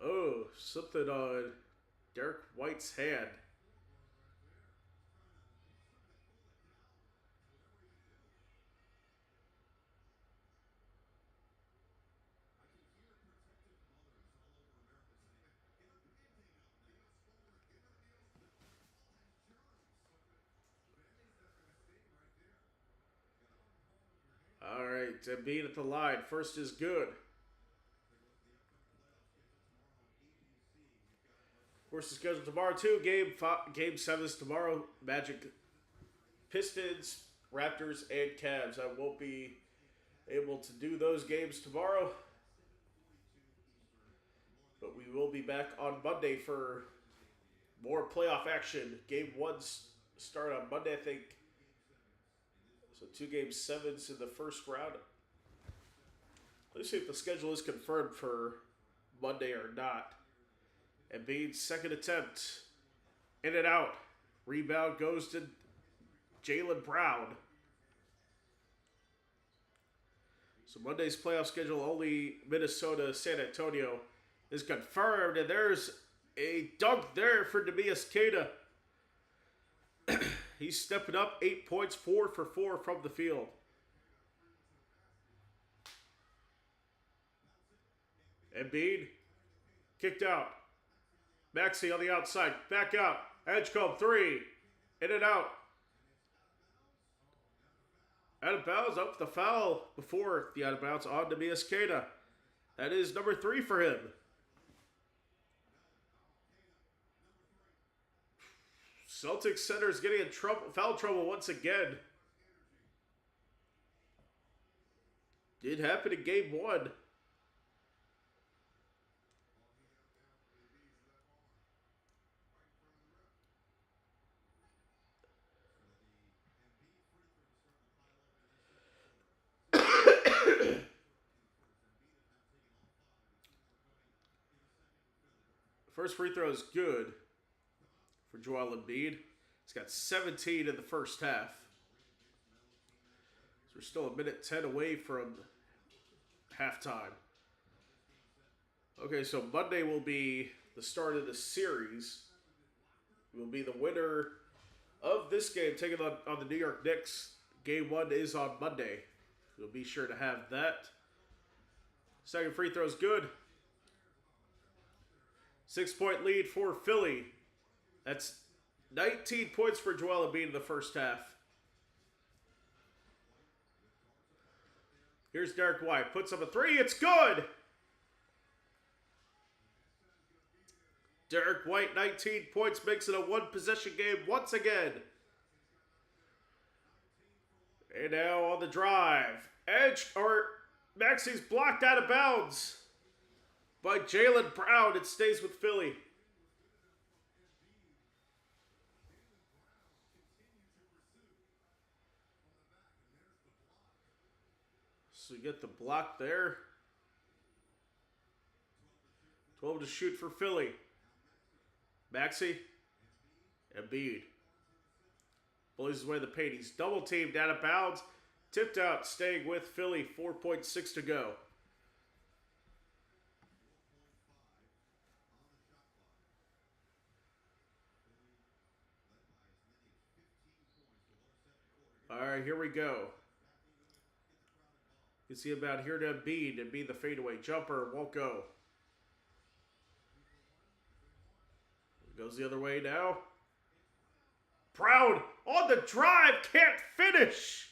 Oh, something on Derek White's hand. All right, Embiid at the line. First is good. Of course, it's scheduled tomorrow too. Game 7 is tomorrow. Magic, Pistons, Raptors, and Cavs. I won't be able to do those games tomorrow, but we will be back on Monday for more playoff action. Game 1's start on Monday, I think. So 2 game 7s in the first round. Let's see if the schedule is confirmed for Monday or not. Embiid's second attempt. In and out. Rebound goes to Jaylen Brown. So Monday's playoff schedule, only Minnesota, San Antonio is confirmed. And there's a dunk there for Neemias Queta. He's stepping up, 8 points, 4 for 4 from the field. Embiid, kicked out. Maxey on the outside, back out. Edgecombe, 3, in and out. Out of bounds, up the foul before the out of bounds on Neemias Queta. That is number 3 for him. Celtics center is getting in foul trouble once again. Did happen in game 1. First free throw is good for Joel Embiid. He's got 17 in the first half. So we're still a minute 10 away from halftime. Okay, so Monday will be the start of the series. It will be the winner of this game taking on the New York Knicks. Game 1 is on Monday. We'll be sure to have that. Second free throw is good. 6-point lead for Philly. That's 19 points for Joel Embiid in the first half. Here's Derek White. Puts up a 3. It's good! Derek White, 19 points, makes it a one-possession game once again. And now on the drive. Maxey's blocked out of bounds by Jaylen Brown. It stays with Philly. So you get the block there. 12 to shoot for Philly. Maxey. Embiid. Bullies his way to the paint. He's double teamed out of bounds. Tipped out, staying with Philly. 4.6 to go. All right, here we go. You can see about here to Embiid. Embiid the fadeaway jumper won't go. Goes the other way now. Brown on the drive, can't finish.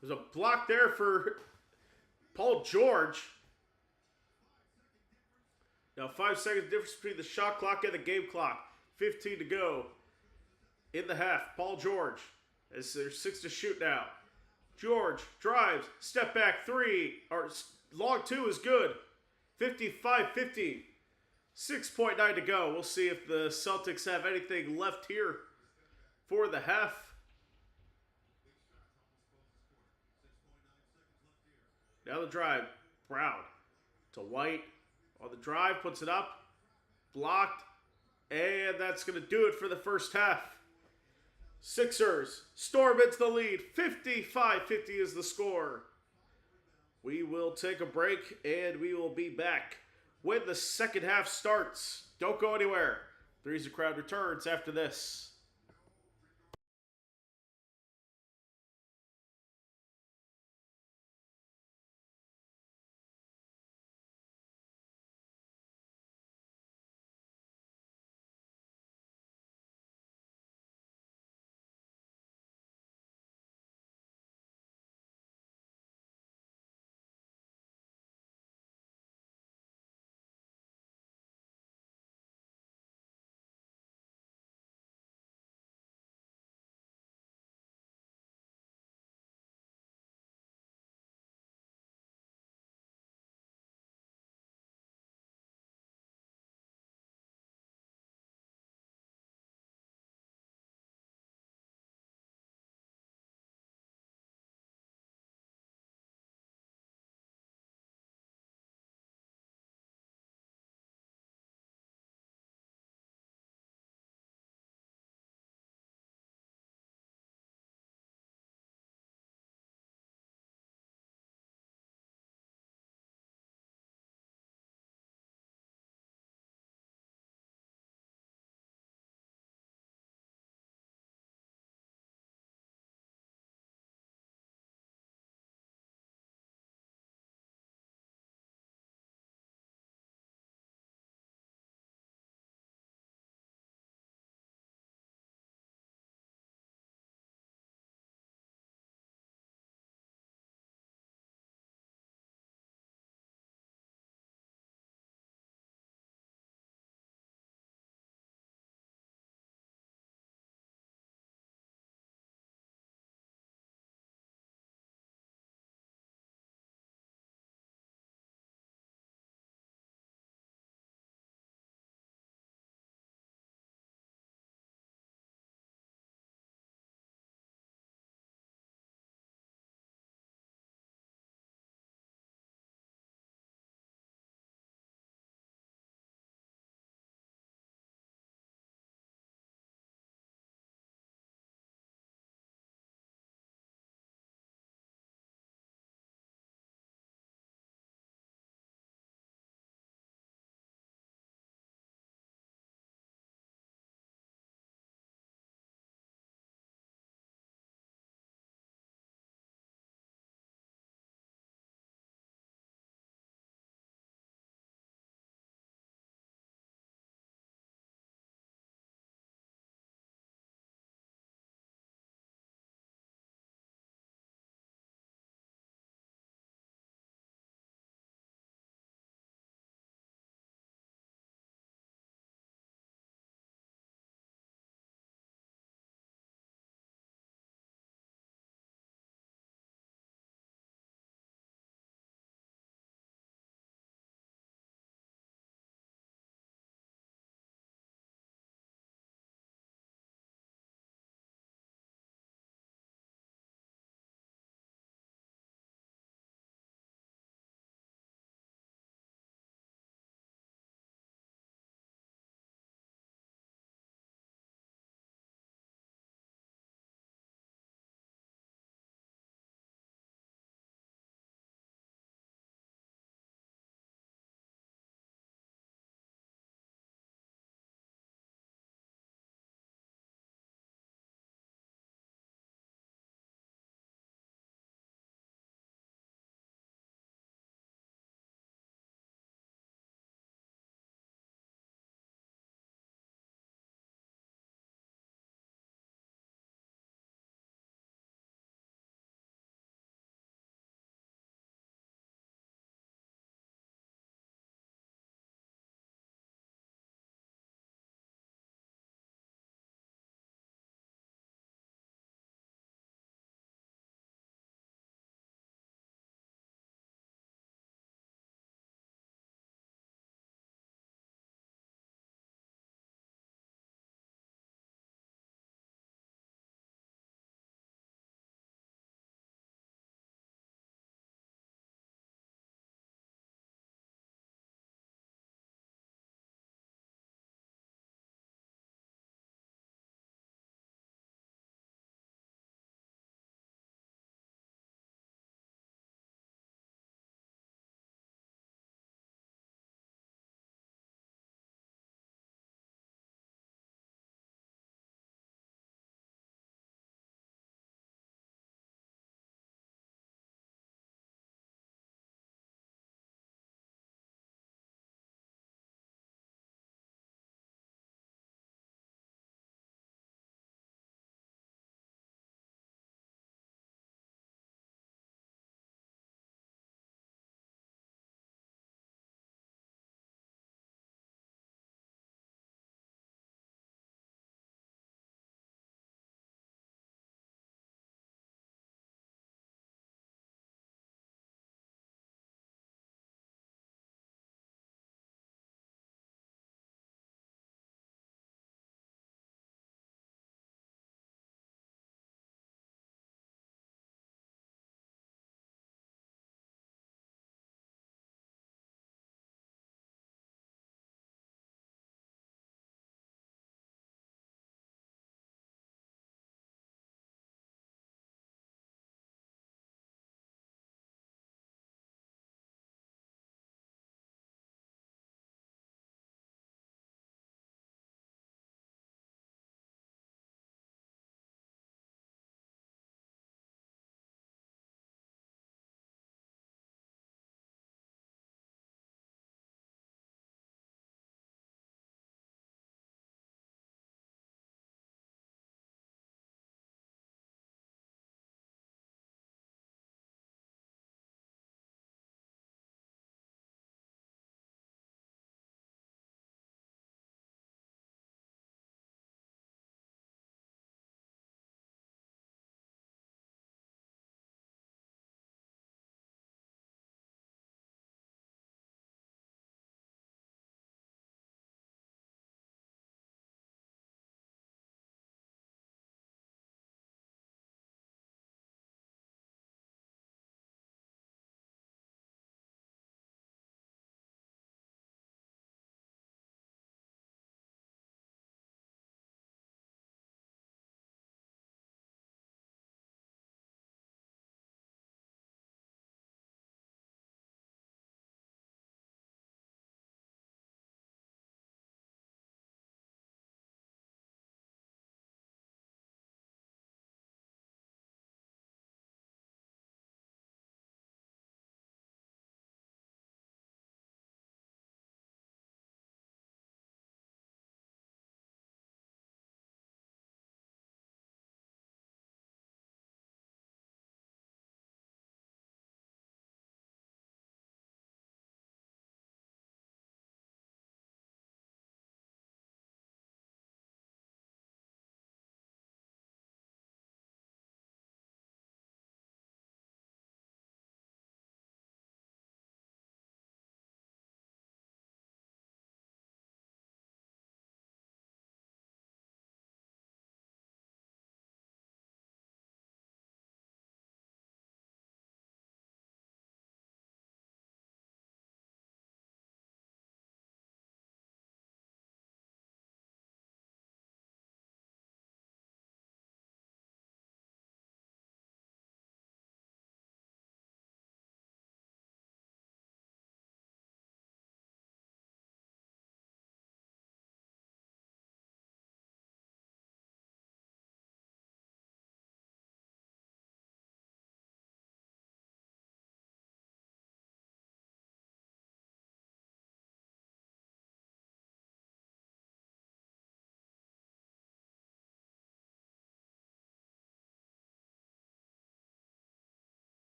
There's a block there for Paul George. Now 5 seconds difference between the shot clock and the game clock. 15 to go in the half. Paul George, as there's 6 to shoot now. George drives, step back 3, or long 2 is good. 55-50. 6.9 to go. We'll see if the Celtics have anything left here for the half. Now the drive. Brown to White. On the drive, puts it up. Blocked. And that's going to do it for the first half. Sixers storm into the lead. 55-50 is the score. We will take a break, and we will be back when the second half starts. Don't go anywhere. Three's the Crowd returns after this.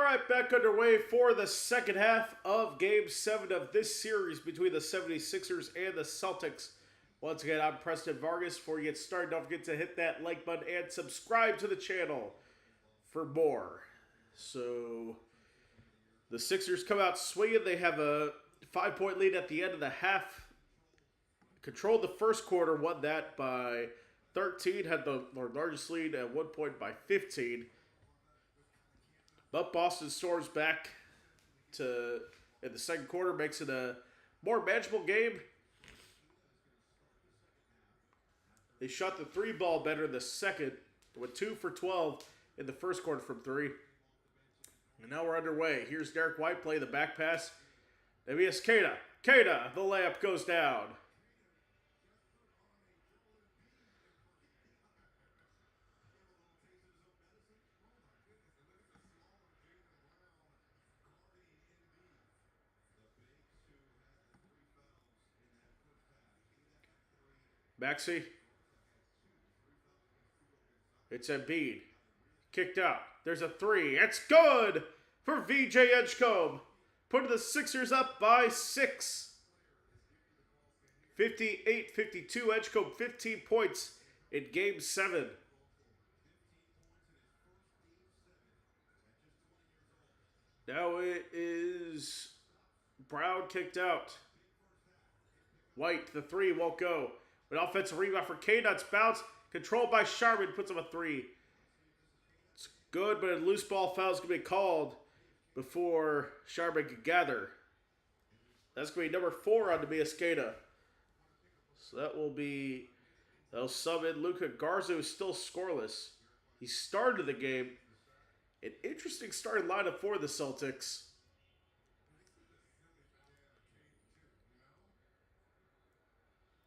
right, back underway for the second half of Game 7 of this series between the 76ers and the Celtics. Once again, I'm Preston Vargas. Before you get started, don't forget to hit that like button and subscribe to the channel for more. So, the Sixers come out swinging. They have a 5-point lead at the end of the half. Controlled the first quarter, won that by 13. Had the largest lead at one point by 15. But Boston storms back to in the second quarter, makes it a more manageable game. They shot the three ball better in the second, with 2 for 12 in the first quarter from three. And now we're underway. Here's Derek White playing the back pass. Maybe it's Queta. Queta, the layup goes down. Maxey. It's Embiid. Kicked out. There's a three. It's good for VJ Edgecombe. Putting the Sixers up by 6. 58-52. Edgecombe 15 points in Game 7. Now it is Brown kicked out. White, the three won't go. An offensive rebound for K-Nuts. Bounce. Controlled by Sharman. Puts up a three. It's good, but a loose ball foul is going to be called before Sharman can gather. That's going to be number 4 on Tobias Queta. So that'll sub in Luka Garza, who's still scoreless. He started the game. An interesting starting lineup for the Celtics.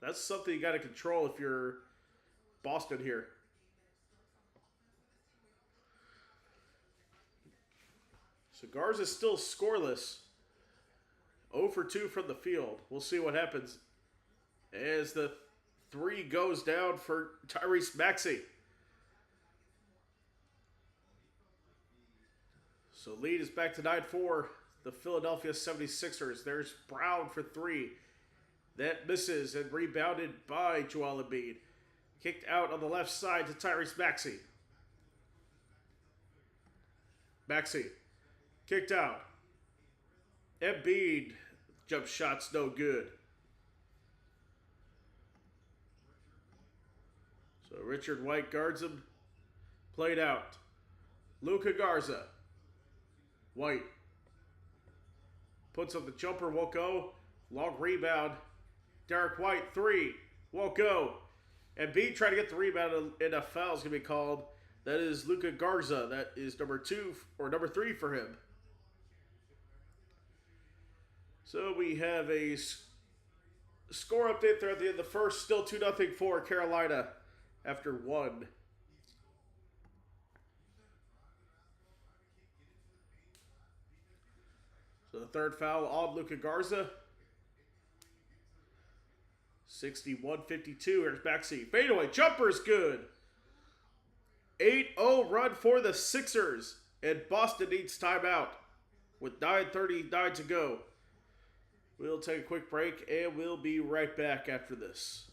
That's something you got to control if you're Boston here. So Garza's still scoreless. 0 for 2 from the field. We'll see what happens as the three goes down for Tyrese Maxey. So lead is back to 9-4. The Philadelphia 76ers. There's Brown for 3. That misses and rebounded by Joel Embiid. Kicked out on the left side to Tyrese Maxey. Maxey. Kicked out. Embiid. Jump shot's no good. So Richard White guards him. Played out. Luka Garza. White. Puts up the jumper, won't go. Long rebound. Derek White, 3. Won't go. Embiid trying to get the rebound, and a foul is going to be called. That is Luka Garza. That is number 2 or number 3 for him. So we have a score update there at the end of the first. Still 2-0 for Carolina after 1. So the third foul on Luka Garza. 61-52. Here's Maxey. Fadeaway jumper is good. 8-0 run for the Sixers. And Boston needs timeout with 9:39 to go. We'll take a quick break and we'll be right back after this.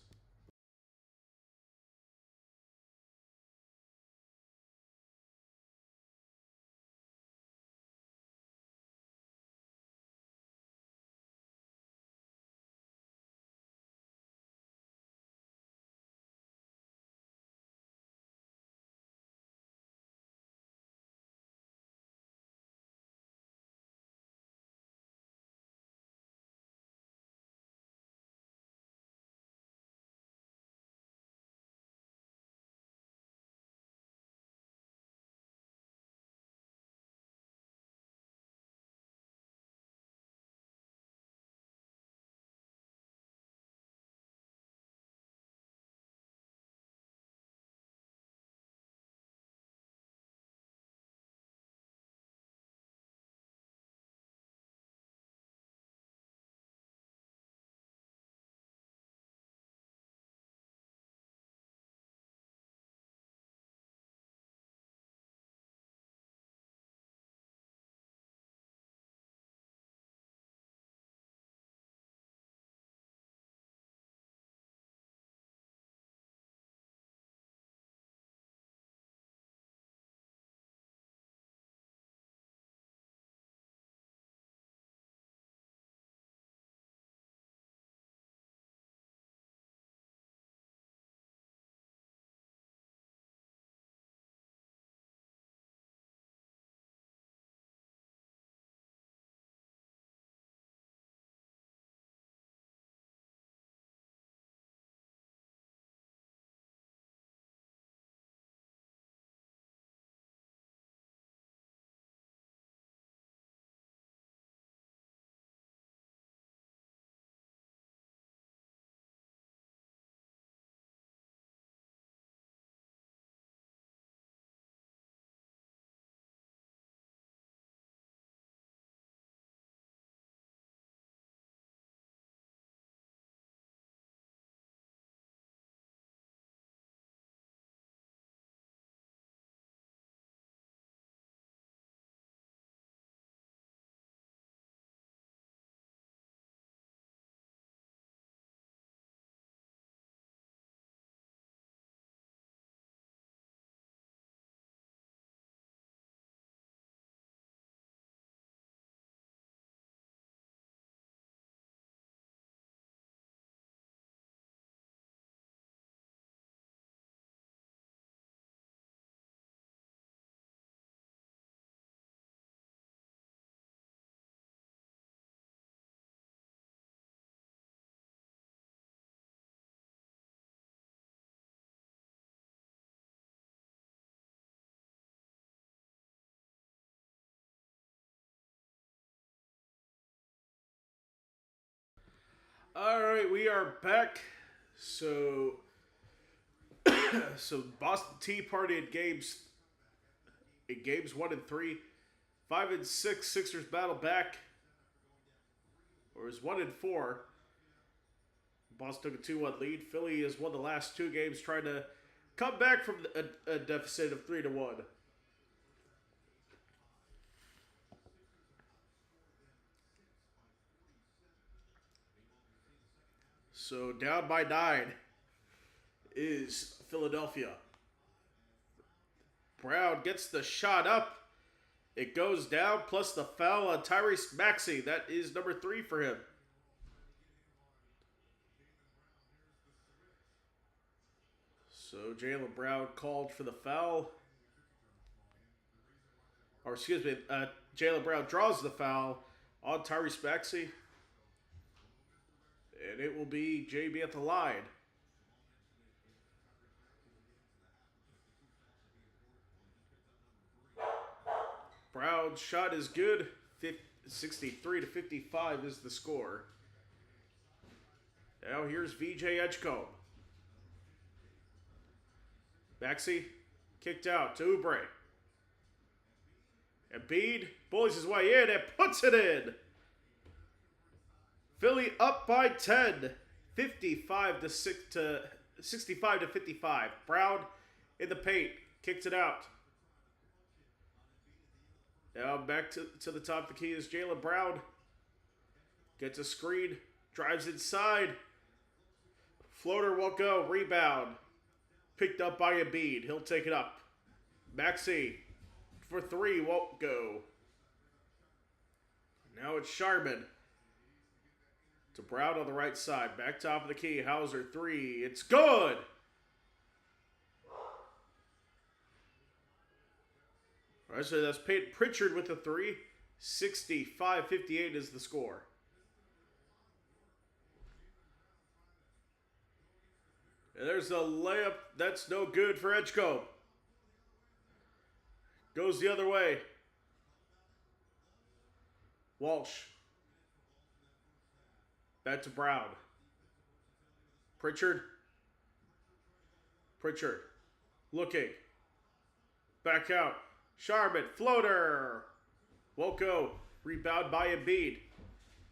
All right, we are back. So, so Boston Tea Party in games 1 and 3, 5 and 6. Sixers battle back. Or is 1 and 4. Boston took a 2-1 lead. Philly has won the last 2 games, trying to come back from a deficit of 3-1. So down by 9 is Philadelphia. Brown gets the shot up. It goes down, plus the foul on Tyrese Maxey. That is number 3 for him. So Jaylen Brown called for the foul. Or excuse me, Jaylen Brown draws the foul on Tyrese Maxey. And it will be JB at the line. Brown's shot is good. 63-55 is the score. Now here's VJ Edgecombe. Maxey kicked out to Oubre. Embiid bullies his way in and puts it in. Philly up by 10, 65-55. Brown in the paint, kicks it out. Now back to the top of the key is Jaylen Brown. Gets a screen, drives inside. Floater won't go, rebound. Picked up by Embiid, he'll take it up. Maxey for 3, won't go. Now it's Sharman. To Brown on the right side. Back top of the key. Hauser 3. It's good! Alright, so that's Peyton Pritchard with the 3. 65-58 is the score. And there's a layup. That's no good for Edgecombe. Goes the other way. Walsh. Back to Brown. Pritchard. Looking. Back out. Sharman. Floater. Won't go. Rebound by Embiid.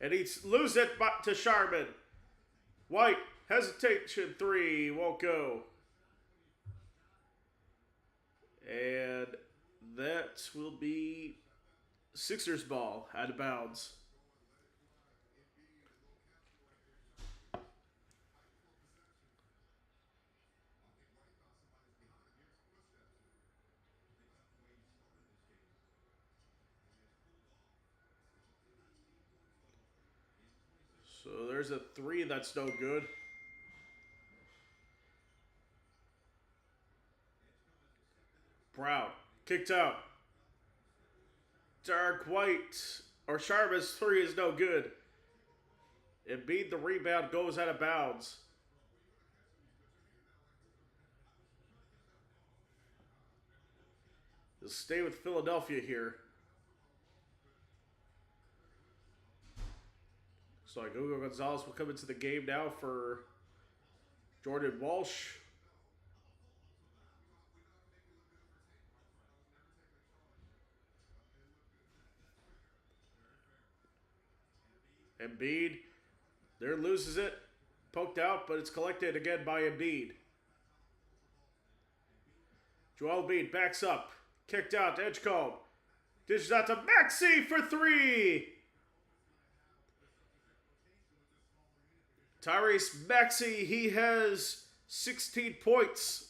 And he loses it to Sharman. White. Hesitation 3. Won't go. And that will be Sixers ball out of bounds. So there's a 3 that's no good. Brown kicked out. Dark White or Sharman's 3 is no good. Embiid the rebound goes out of bounds. He'll stay with Philadelphia here. So like Hugo Gonzalez will come into the game now for Jordan Walsh. Embiid, there loses it. Poked out, but it's collected again by Embiid. Joel Embiid backs up. Kicked out to Edgecombe. Dishes out to Maxey for 3. Tyrese Maxey, he has 16 points.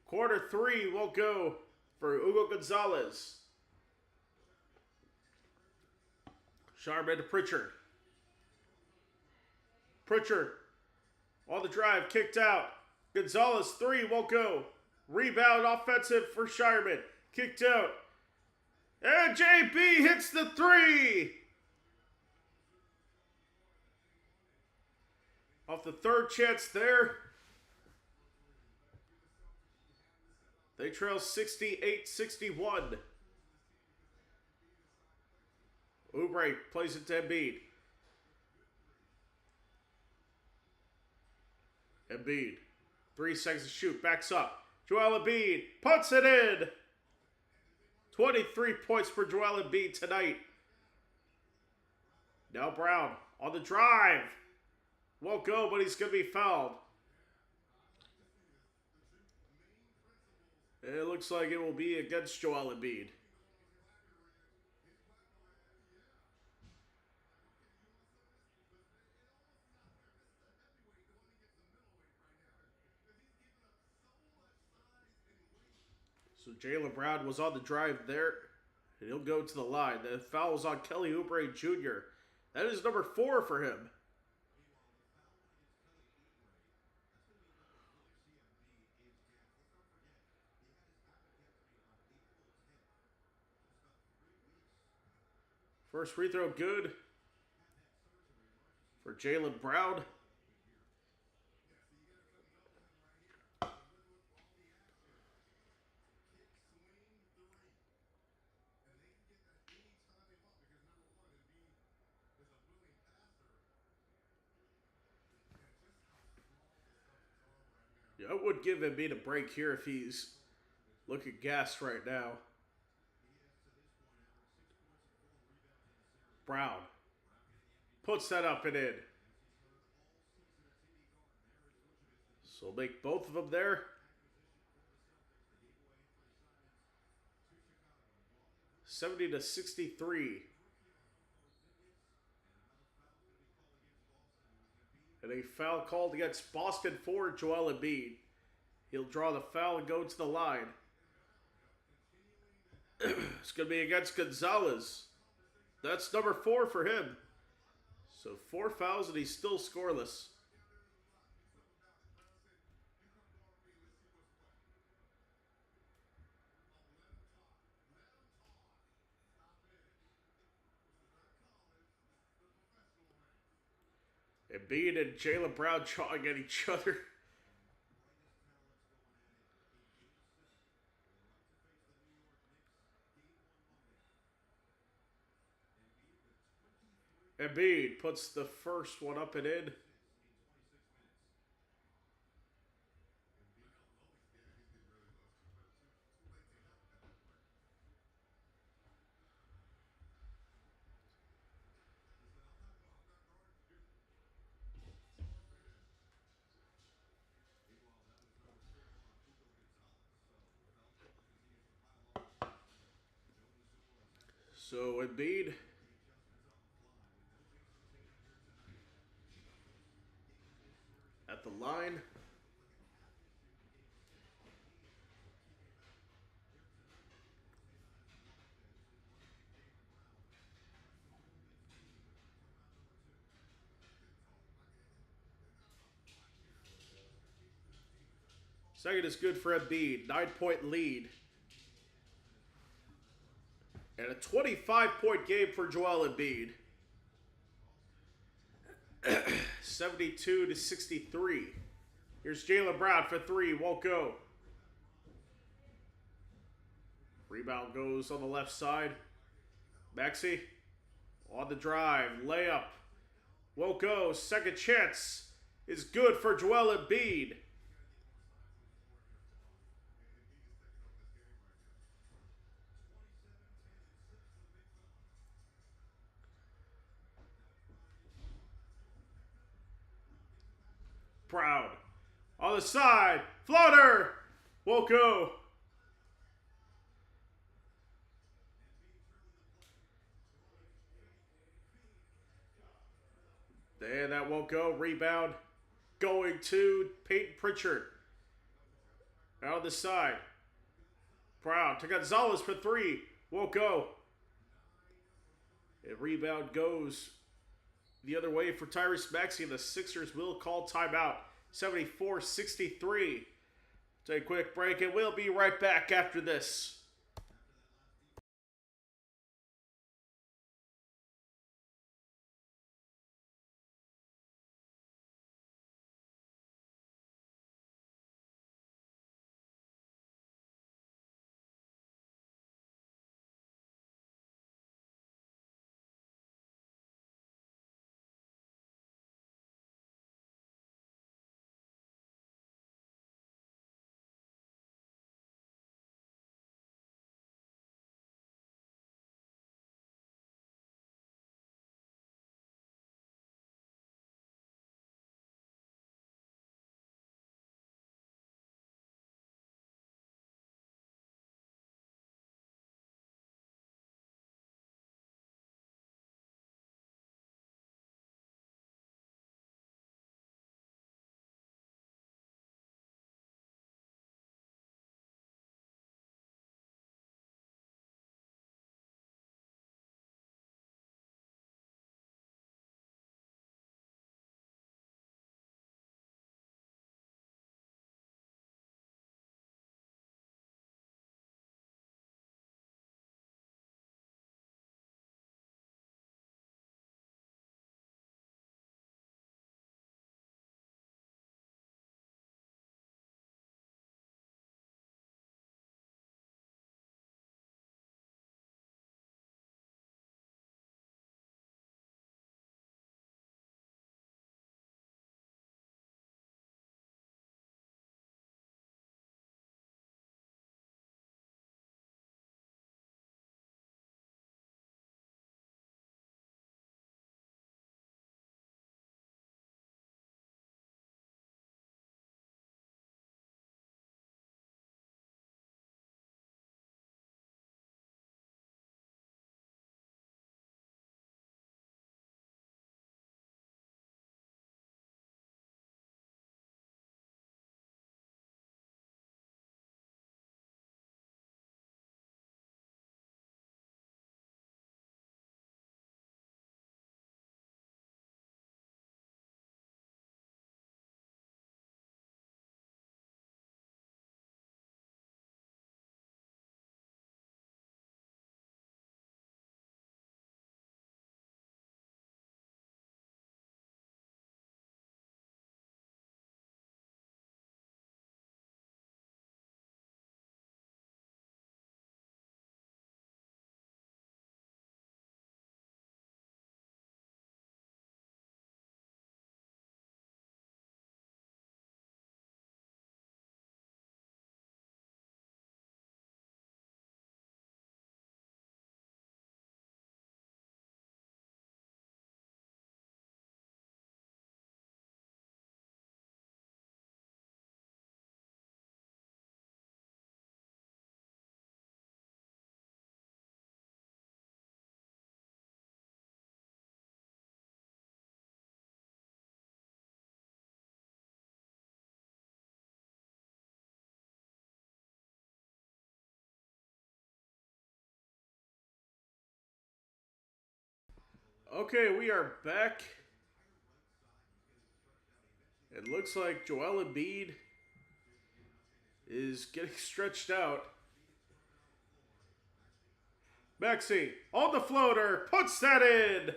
Quarter 3 will go for Hugo Gonzalez. Sharman to Pritchard. On the drive, kicked out. Gonzalez 3 won't go. Rebound offensive for Sharman. Kicked out. And JB hits the 3. Off the third chance there. They trail 68-61. Oubre plays it to Embiid. Embiid. 3 seconds to shoot. Backs up. Joel Embiid puts it in. 23 points for Joel Embiid tonight. Now Brown on the drive. Won't go, but he's going to be fouled. It looks like it will be against Joel Embiid. So Jaylen Brown was on the drive there, and he'll go to the line. The foul was on Kelly Oubre Jr. That is number 4 for him. First free throw good for Jaylen Brown. Yeah, I would give Embiid a break here if he's looking gassed right now. Brown puts that up and in. So make both of them there. 70-63. And a foul called against Boston for Joel Embiid. He'll draw the foul and go to the line. It's going to be against Gonzalez. That's number 4 for him. So 4 fouls and he's still scoreless. Embiid and Jaylen Brown jawing at each other. Embiid puts the first one up and in. So Embiid at the line. Second is good for Embiid. 9-point lead. And a 25-point game for Joel Embiid. 72-63. Here's Jaylen Brown for 3. Won't go. Rebound goes on the left side. Maxey on the drive. Layup. Won't go. Second chance is good for Joel Embiid. Brown on the side. Floater. Won't go. And that won't go. Rebound going to Peyton Pritchard. Out on the side. Brown to Gonzalez for 3. Won't go. And rebound goes the other way for Tyrese Maxey. The Sixers will call timeout. 74-63. Take a quick break and we'll be right back after this. Okay, we are back. It looks like Joel Embiid is getting stretched out. Maxey on the floater, puts that in.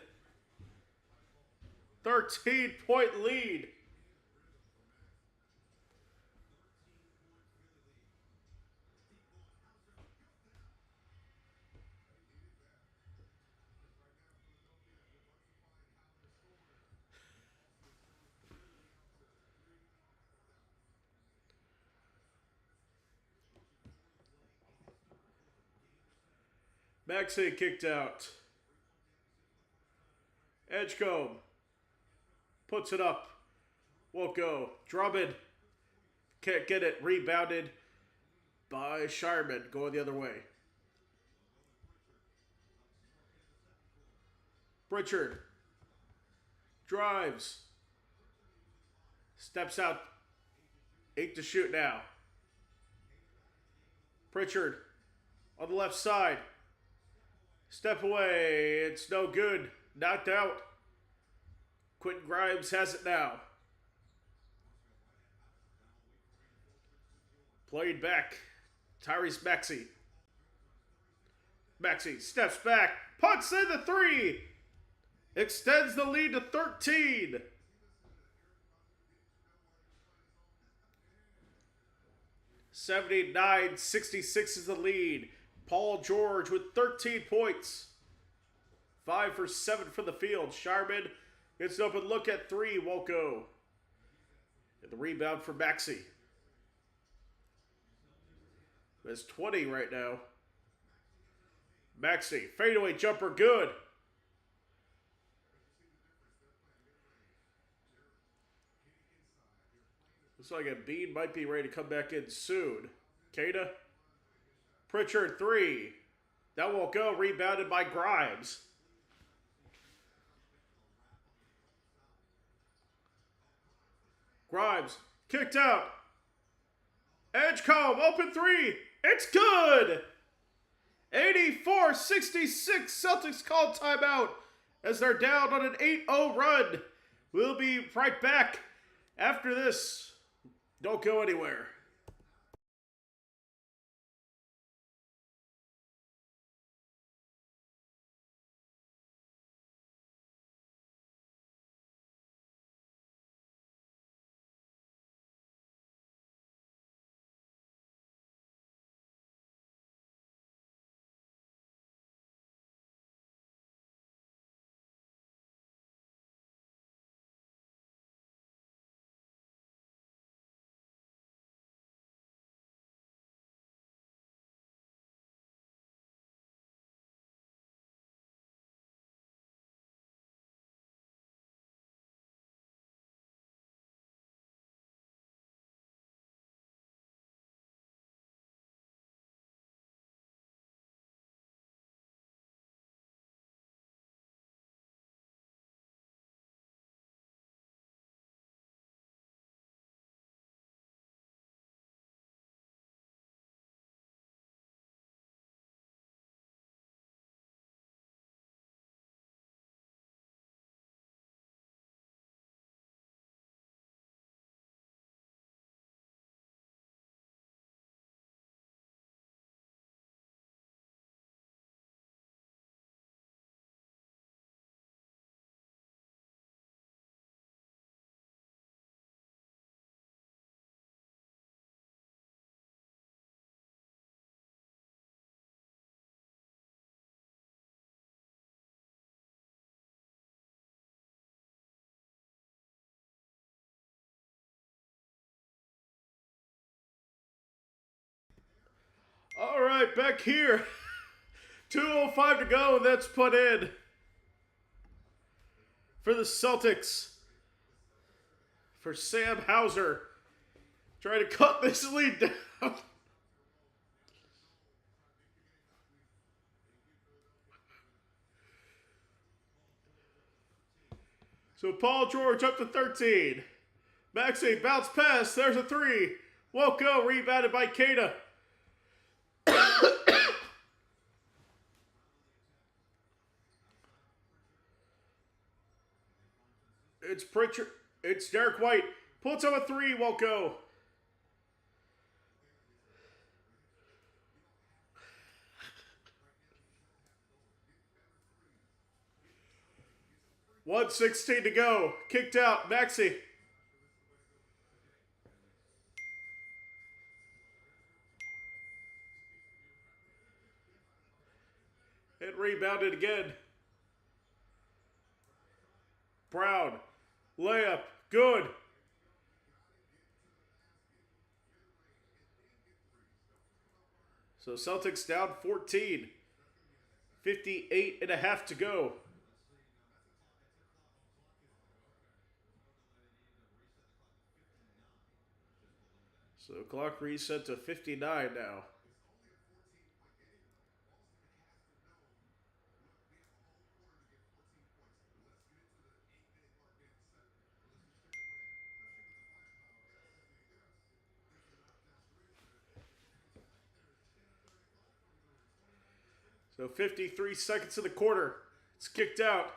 13-point lead. Maxey kicked out. Edgecombe puts it up. Won't go. Drummond can't get it. Rebounded by Shireman. Going the other way. Pritchard drives. Steps out. 8 to shoot now. Pritchard on the left side. Step away. It's no good. Knocked out. Quentin Grimes has it now. Played back. Tyrese Maxey. Maxey steps back. Puts in the 3. Extends the lead to 13. $79-66 is the lead. Paul George with 13 points. 5 for 7 from the field. Shireman gets an open look at 3. Won't go. And the rebound for Maxey. There's 20 right now. Maxey, fadeaway jumper, good. Looks like Embiid might be ready to come back in soon. Kada. Pritchard, 3. That won't go. Rebounded by Grimes. Grimes, kicked out. Edgecombe, open 3. It's good. 84-66. Celtics call timeout as they're down on an 8-0 run. We'll be right back after this. Don't go anywhere. All right, back here. 2:05 to go, and that's put in for the Celtics. For Sam Hauser. Trying to cut this lead down. So Paul George up to 13. Maxey bounce pass. There's a 3. Won't go. Rebounded by Kada. It's Pritchard. It's Derek White. Puts up a three. Won't go. .116 to go. Kicked out. Maxey. It rebounded again. Brown. Layup. Good. So Celtics down 14. 58 and a half to go. So clock reset to 59 now. So 53 seconds in the quarter. It's kicked out.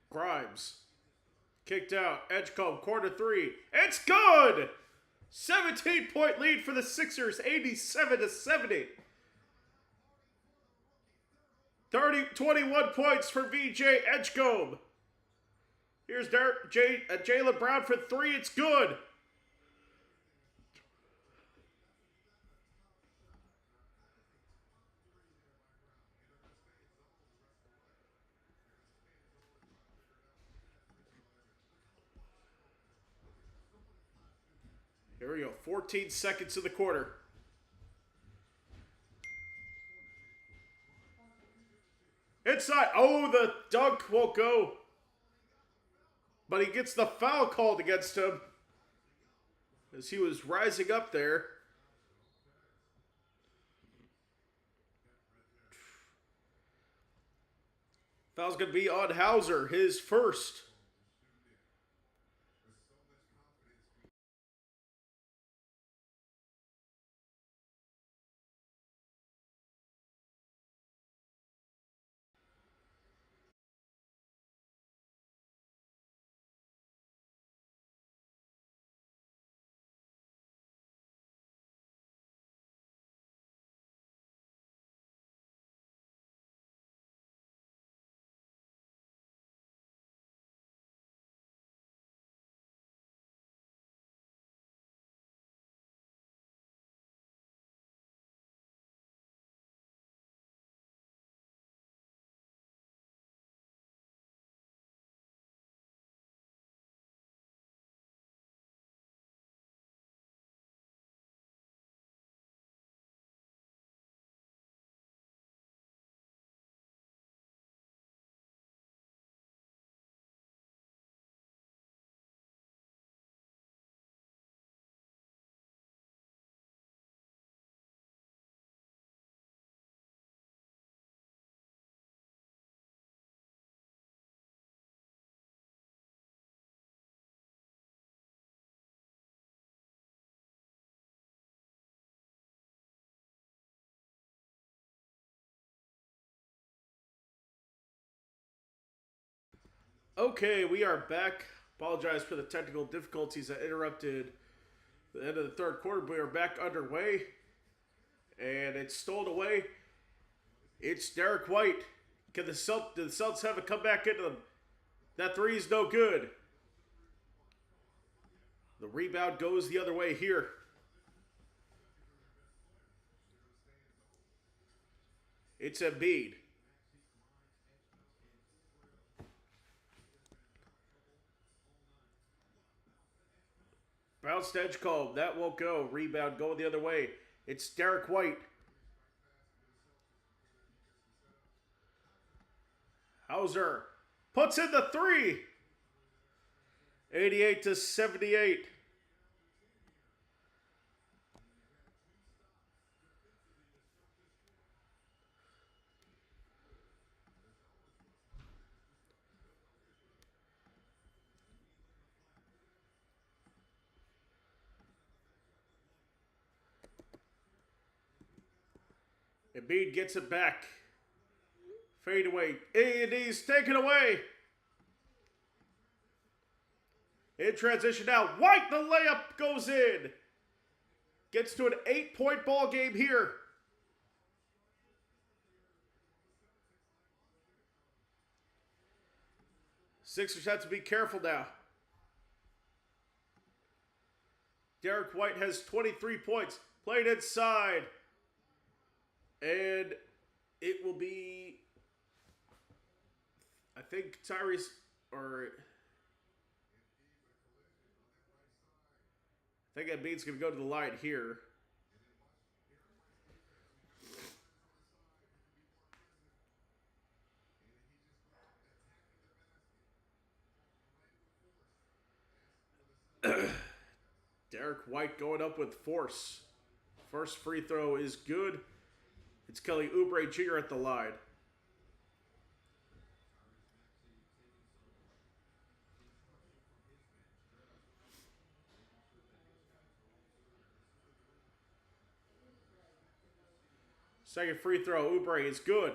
Grimes. Kicked out. Edgecombe, corner three. It's good! 17-point lead for the Sixers, 87-70. 21 points for VJ Edgecombe. Here's Jaylen Brown for three. It's good. Here we go. 14 seconds in the quarter. Inside. Oh, the dunk won't go. But he gets the foul called against him as he was rising up there. Foul's going to be on Hauser, his first. Okay, we are back. Apologize for the technical difficulties that interrupted the end of the third quarter. But we are back underway. And it's stolen away. It's Derek White. Did the Celtics have a comeback into them? That three is no good. The rebound goes the other way here. It's Embiid. Bounce to Edgecombe. That won't go. Rebound going the other way. It's Derek White. Hauser puts in the three. 88-78. Embiid gets it back. Fade away. A&D's taken away. In transition now. White, the layup goes in. Gets to an 8-point ball game here. Sixers have to be careful now. Derek White has 23 points. Played inside. And it will be, I think Tyrese, or I think Embiid's going to go to the line here. Derek White going up with force. First free throw is good. It's Kelly Oubre Jr. at the line. Second free throw, Oubre is good.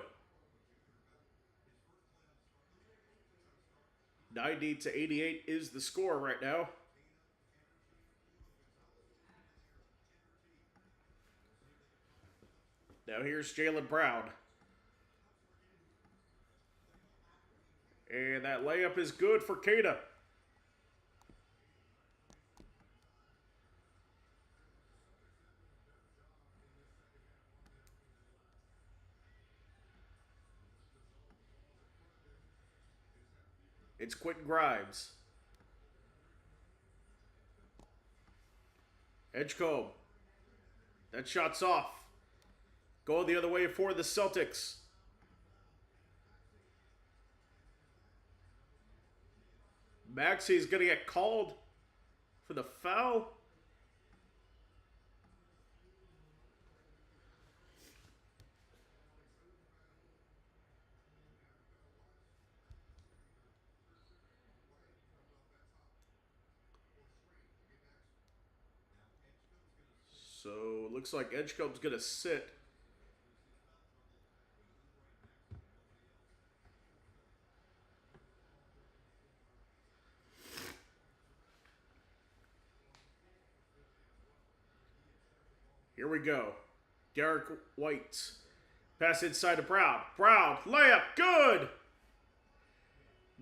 90-88 is the score right now. Now here's Jaylen Brown. And that layup is good for Kada. It's Quentin Grimes. Edgecombe. That shot's off. Going the other way for the Celtics. Maxey's going to get called for the foul. So, looks like Edgecombe's going to sit. Here we go. Derek White. Pass inside to Brown. Brown, layup, good!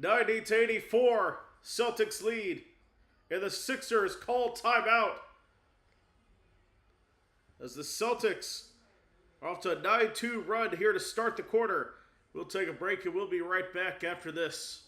90-84. Celtics lead. And the Sixers call timeout. As the Celtics are off to a 9-2 run here to start the quarter. We'll take a break and we'll be right back after this.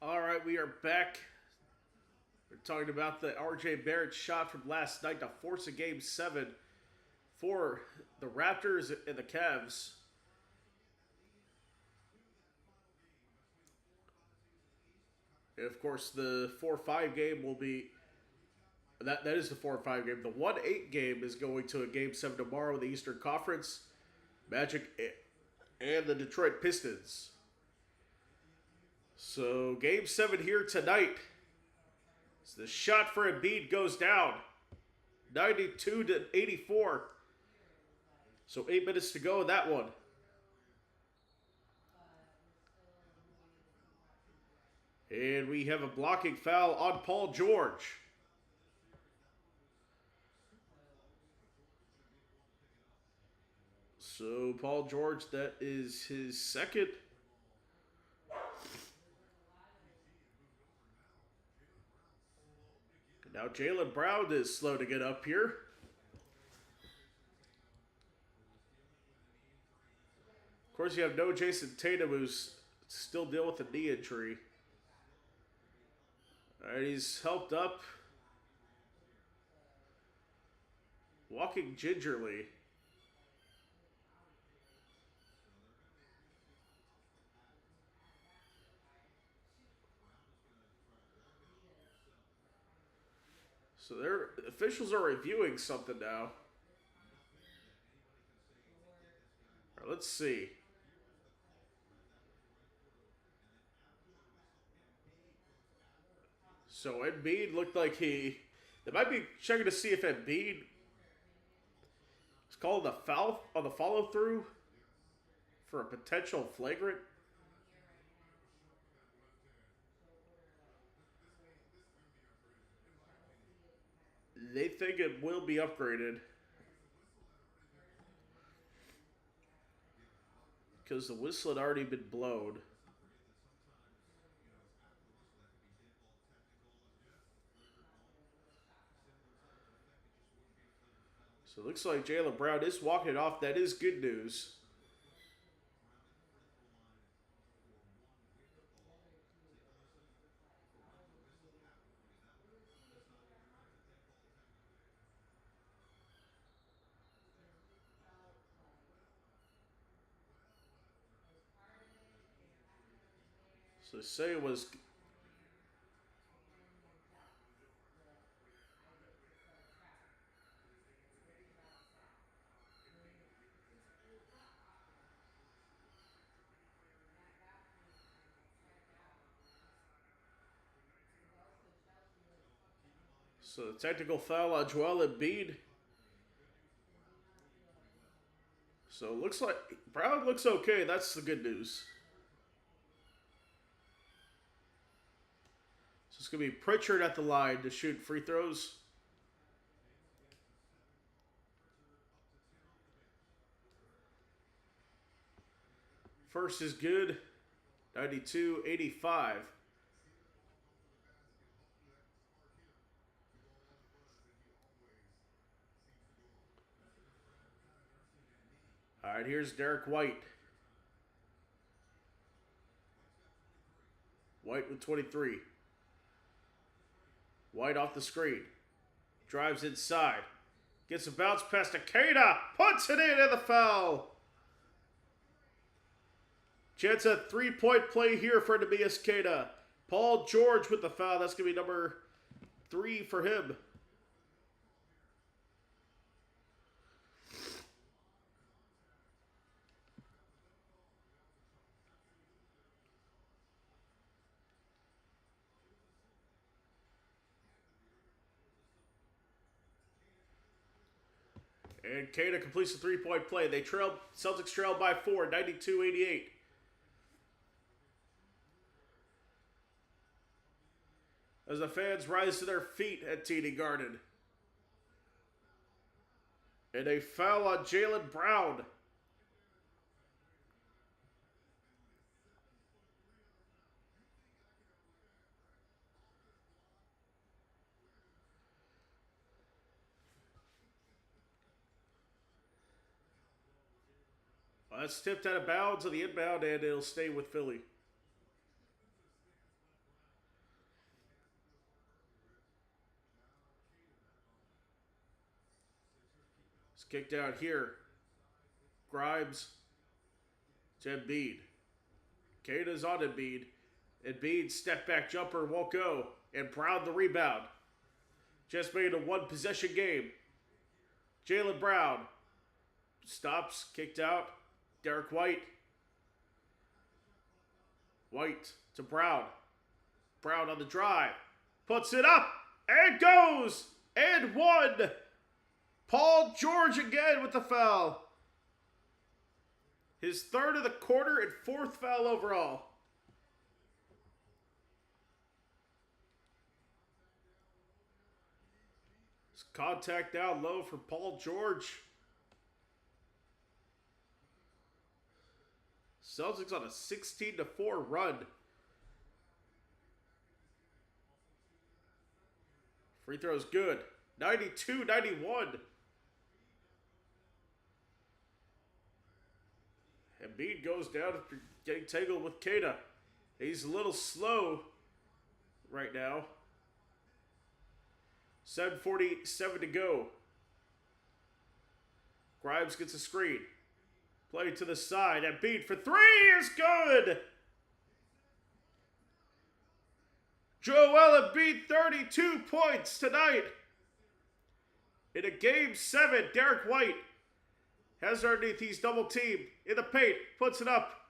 All right, we are back. We're talking about the RJ Barrett shot from last night to force a game 7 for the Raptors and the Cavs. And of course, the 4-5 game will be that is the 4-5 game. The 1-8 game is going to a game 7 tomorrow in the Eastern Conference. Magic and the Detroit Pistons. So game 7 here tonight. So the shot for Embiid goes down. 92-84. So 8 minutes to go in that one. And we have a blocking foul on Paul George. So Paul George, that is his second. Now Jaylen Brown is slow to get up here. Of course, you have no Jason Tatum, who's still dealing with a knee injury. All right, he's helped up. Walking gingerly. So their officials are reviewing something now. All right, let's see. So Embiid looked like they might be checking to see if Embiid is calling the foul on the follow through for a potential flagrant. They think it will be upgraded because the whistle had already been blown. So it looks like Jaylen Brown is walking it off. That is good news. So say it was. So the technical foul on Joel Embiid. So it looks like Brown looks okay. That's the good news. So it's going to be Pritchard at the line to shoot free throws. First is good. 92-85. All right, here's Derek White. White with 23. White off the screen. Drives inside. Gets a bounce pass to Keita. Puts it in and the foul. Chance a three-point play here for Tobias Keita. Paul George with the foul. That's going to be number 3 for him. And Keita completes the three-point play. They trail. Celtics trail by 4, 92-88. As the fans rise to their feet at TD Garden. And a foul on Jaylen Brown. Well, that's tipped out of bounds on the inbound, and it'll stay with Philly. It's kicked out here. Grimes to Embiid. Kata's on Embiid. Embiid step back jumper won't go. And Brown the rebound. Just made a one possession game. Jaylen Brown stops, kicked out. Derek White. White to Brown. Brown on the drive. Puts it up and goes. And one. Paul George again with the foul. His third of the quarter and fourth foul overall. Contact down low for Paul George. Celtics on a 16-4 run. Free throw's good. 92-91. Embiid goes down after getting tangled with Kata. He's a little slow right now. 7:47 to go. Grimes gets a screen. Play to the side. Embiid for three is good. Joel Embiid, 32 points tonight. In a game 7, Derek White has it underneath. He's double teamed in the paint. Puts it up.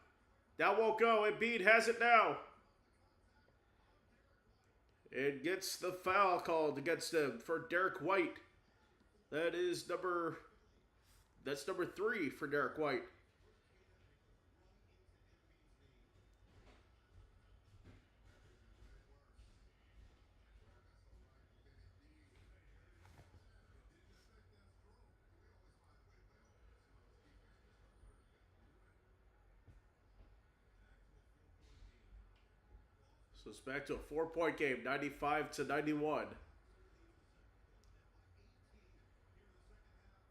That won't go. Embiid has it now. And gets the foul called against him for Derek White. That's number 3 for Derek White. So it's back to a 4-point game, 95-91.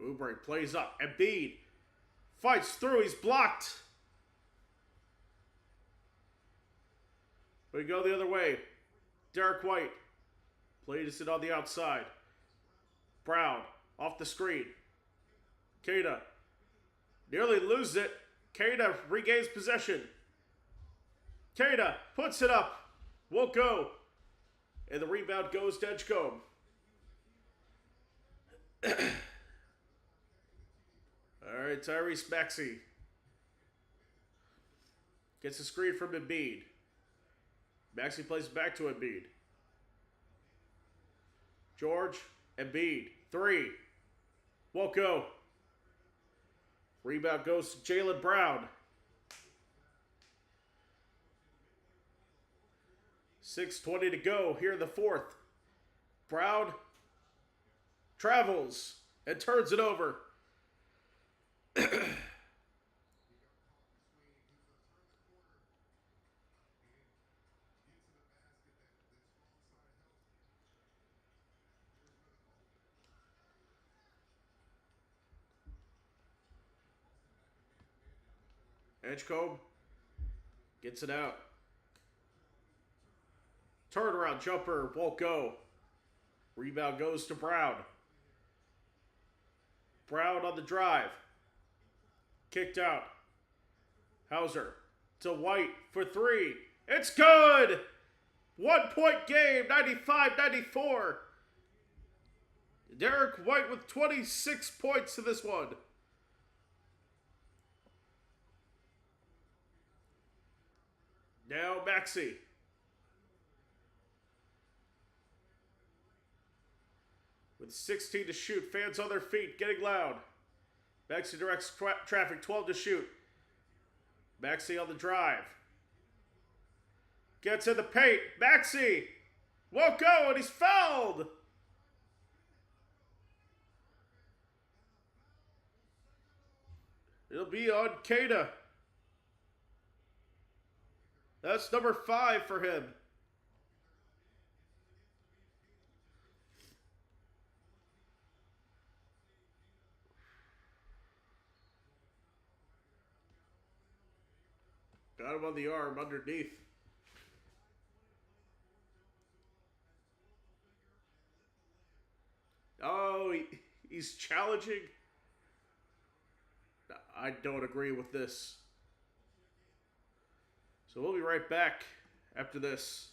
Oubre plays up. Embiid fights through. He's blocked. We go the other way. Derek White plays it on the outside. Brown off the screen. Kata nearly loses it. Kata regains possession. Kata puts it up. Won't go. And the rebound goes to Edgecombe. All right, Tyrese Maxey gets a screen from Embiid. Maxey plays back to Embiid. George, Embiid, 3. Won't go. Rebound goes to Jaylen Brown. 6:20 to go here in the fourth. Brown travels and turns it over. Edgecombe gets it out. Turnaround jumper won't go. Rebound goes to Brown. Brown on the drive. Kicked out. Hauser to White for 3. It's good! 1-point game, 95-94. Derek White with 26 points to this one. Now Maxey. With 16 to shoot, fans on their feet, getting loud. Maxey directs traffic, 12 to shoot. Maxey on the drive. Gets in the paint. Maxey won't go, and he's fouled. It'll be on Kata. That's number 5 for him. Got him on the arm underneath. Oh, he's challenging I don't agree with this. So we'll be right back after this.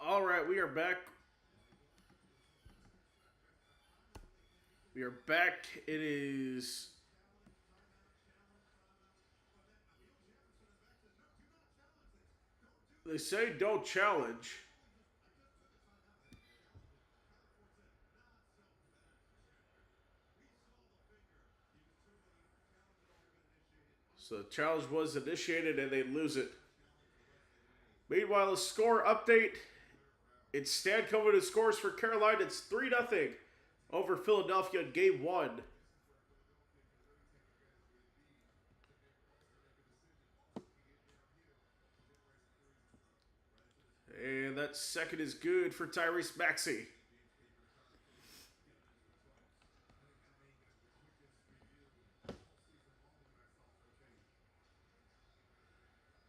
All right, we are back. We are back. It is. They say don't challenge. So the challenge was initiated and they lose it. Meanwhile, a score update. It's Stan coming to scores for Carolina. It's 3-0 over Philadelphia in game 1. And that second is good for Tyrese Maxey.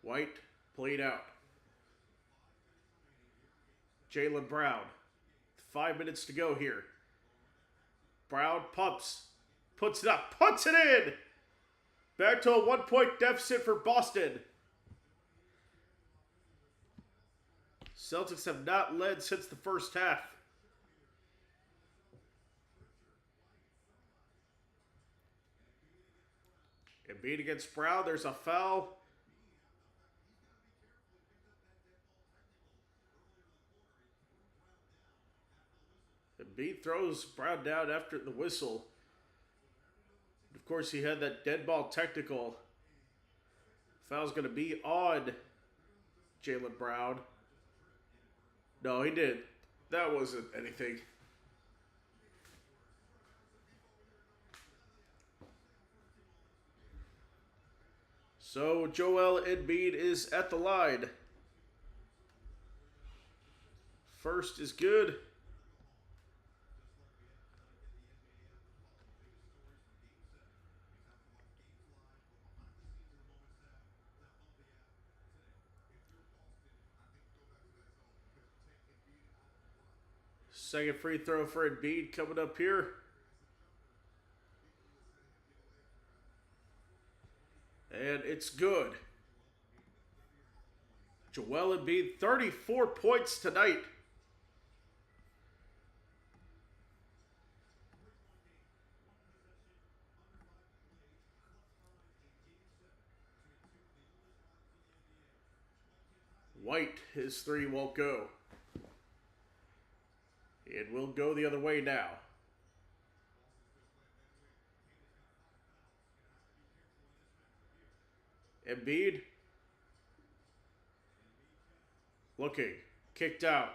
White played out. Jaylen Brown. 5 minutes to go here. Brown pumps. Puts it up. Puts it in! Back to a 1-point deficit for Boston. Celtics have not led since the first half. Embiid against Brown. There's a foul. Embiid throws Brown down after the whistle. Of course, he had that dead ball technical. foul's going to be on Jaylen Brown. No, he did. That wasn't anything. So Joel Embiid is at the line. First is good. Second free throw for Embiid coming up here. And it's good. Joel Embiid, 34 points tonight. White, his three won't go. It will go the other way now. Embiid. Looking. Kicked out.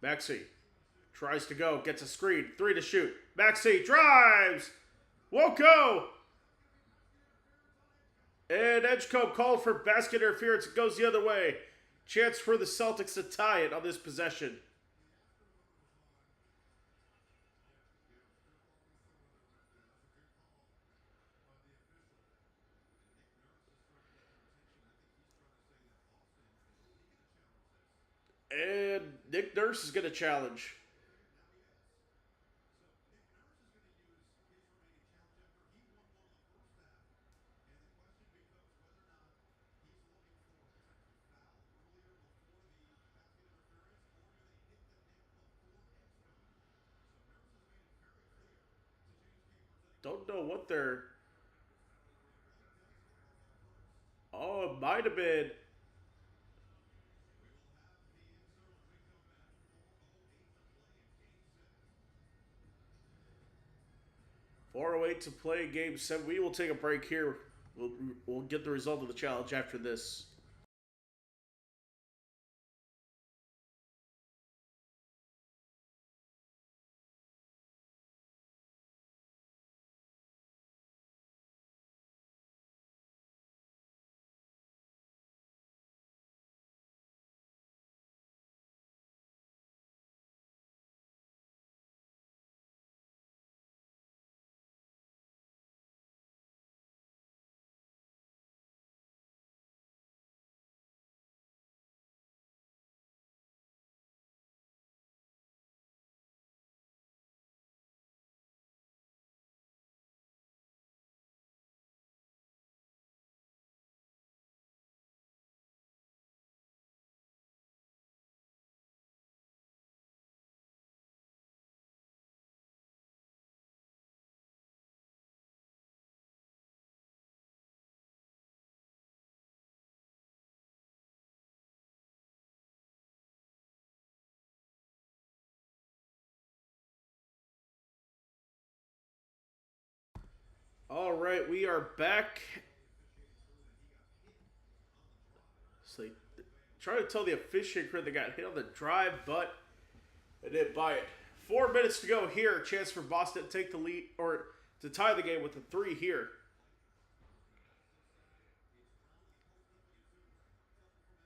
Maxey tries to go. Gets a screen. Three to shoot. Maxey drives. Won't go. And Edgecombe called for basket interference. It goes the other way. Chance for the Celtics to tie it on this possession. And Nick Nurse is going to challenge. Don't know what they're... Oh, it might have been... 4:08 to play game 7. We will take a break here. We'll get the result of the challenge after this. All right, we are back. So trying to tell the officiating crew they got hit on the drive, but they didn't buy it. 4 minutes to go here. Chance for Boston to take the lead, or to tie the game with a 3 here.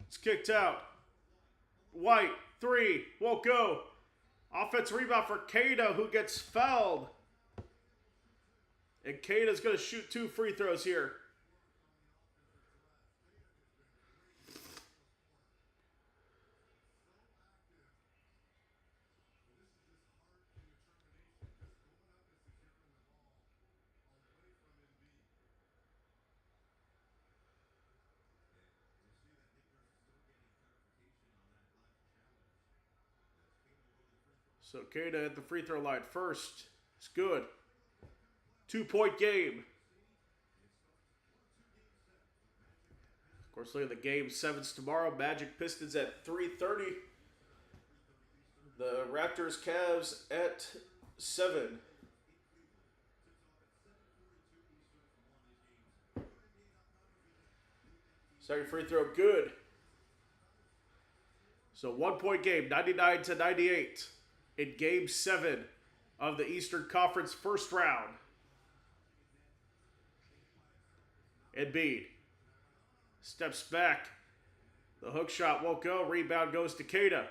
It's kicked out. White, 3, won't go. Offensive rebound for Cada, who gets fouled. And Cada's going to shoot 2 free throws here. So Cada at the free throw line first. It's good. 2-point game. Of course, look at the game 7s tomorrow. Magic Pistons at 3:30. The Raptors Cavs at 7. Second free throw, good. So 1 point game, 99-98 in Game 7 of the Eastern Conference first round. Embiid steps back. The hook shot won't go. Rebound goes to Queta.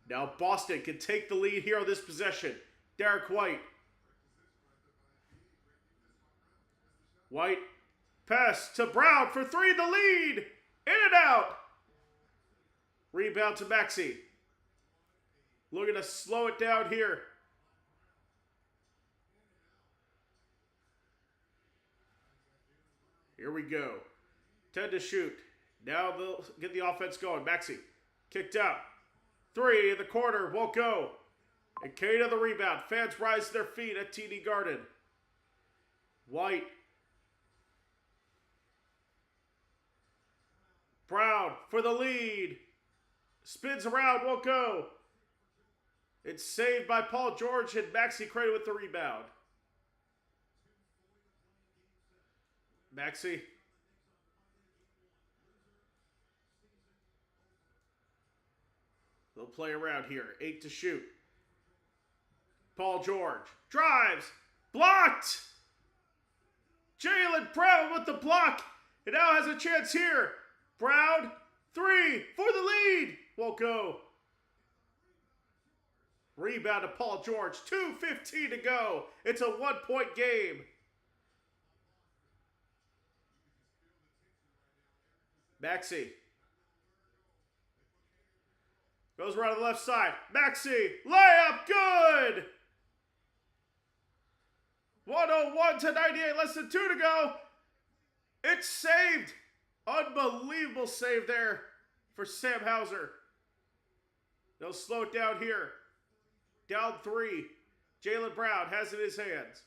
Now Boston can take the lead here on this possession. Derek White. White pass to Brown for three. The lead. In and out. Rebound to Maxey. Looking to slow it down here. Here we go. 10 to shoot. Now they'll get the offense going. Maxey kicked out. Three in the corner. Won't go. And Queta the rebound. Fans rise to their feet at TD Garden. White. Brown for the lead. Spins around. Won't go. It's saved by Paul George and Maxey Queta with the rebound. Maxey. They'll play around here. 8 to shoot. Paul George drives. Blocked. Jaylen Brown with the block. And now has a chance here. Brown. Three for the lead. Won't go. Rebound to Paul George. 2:15 to go. It's a 1 point game. Maxey. Goes around the left side. Maxey. Layup. Good. 101-98. Less than 2 to go. It's saved. Unbelievable save there for Sam Hauser. They'll slow it down here. Down 3. Jaylen Brown has it in his hands.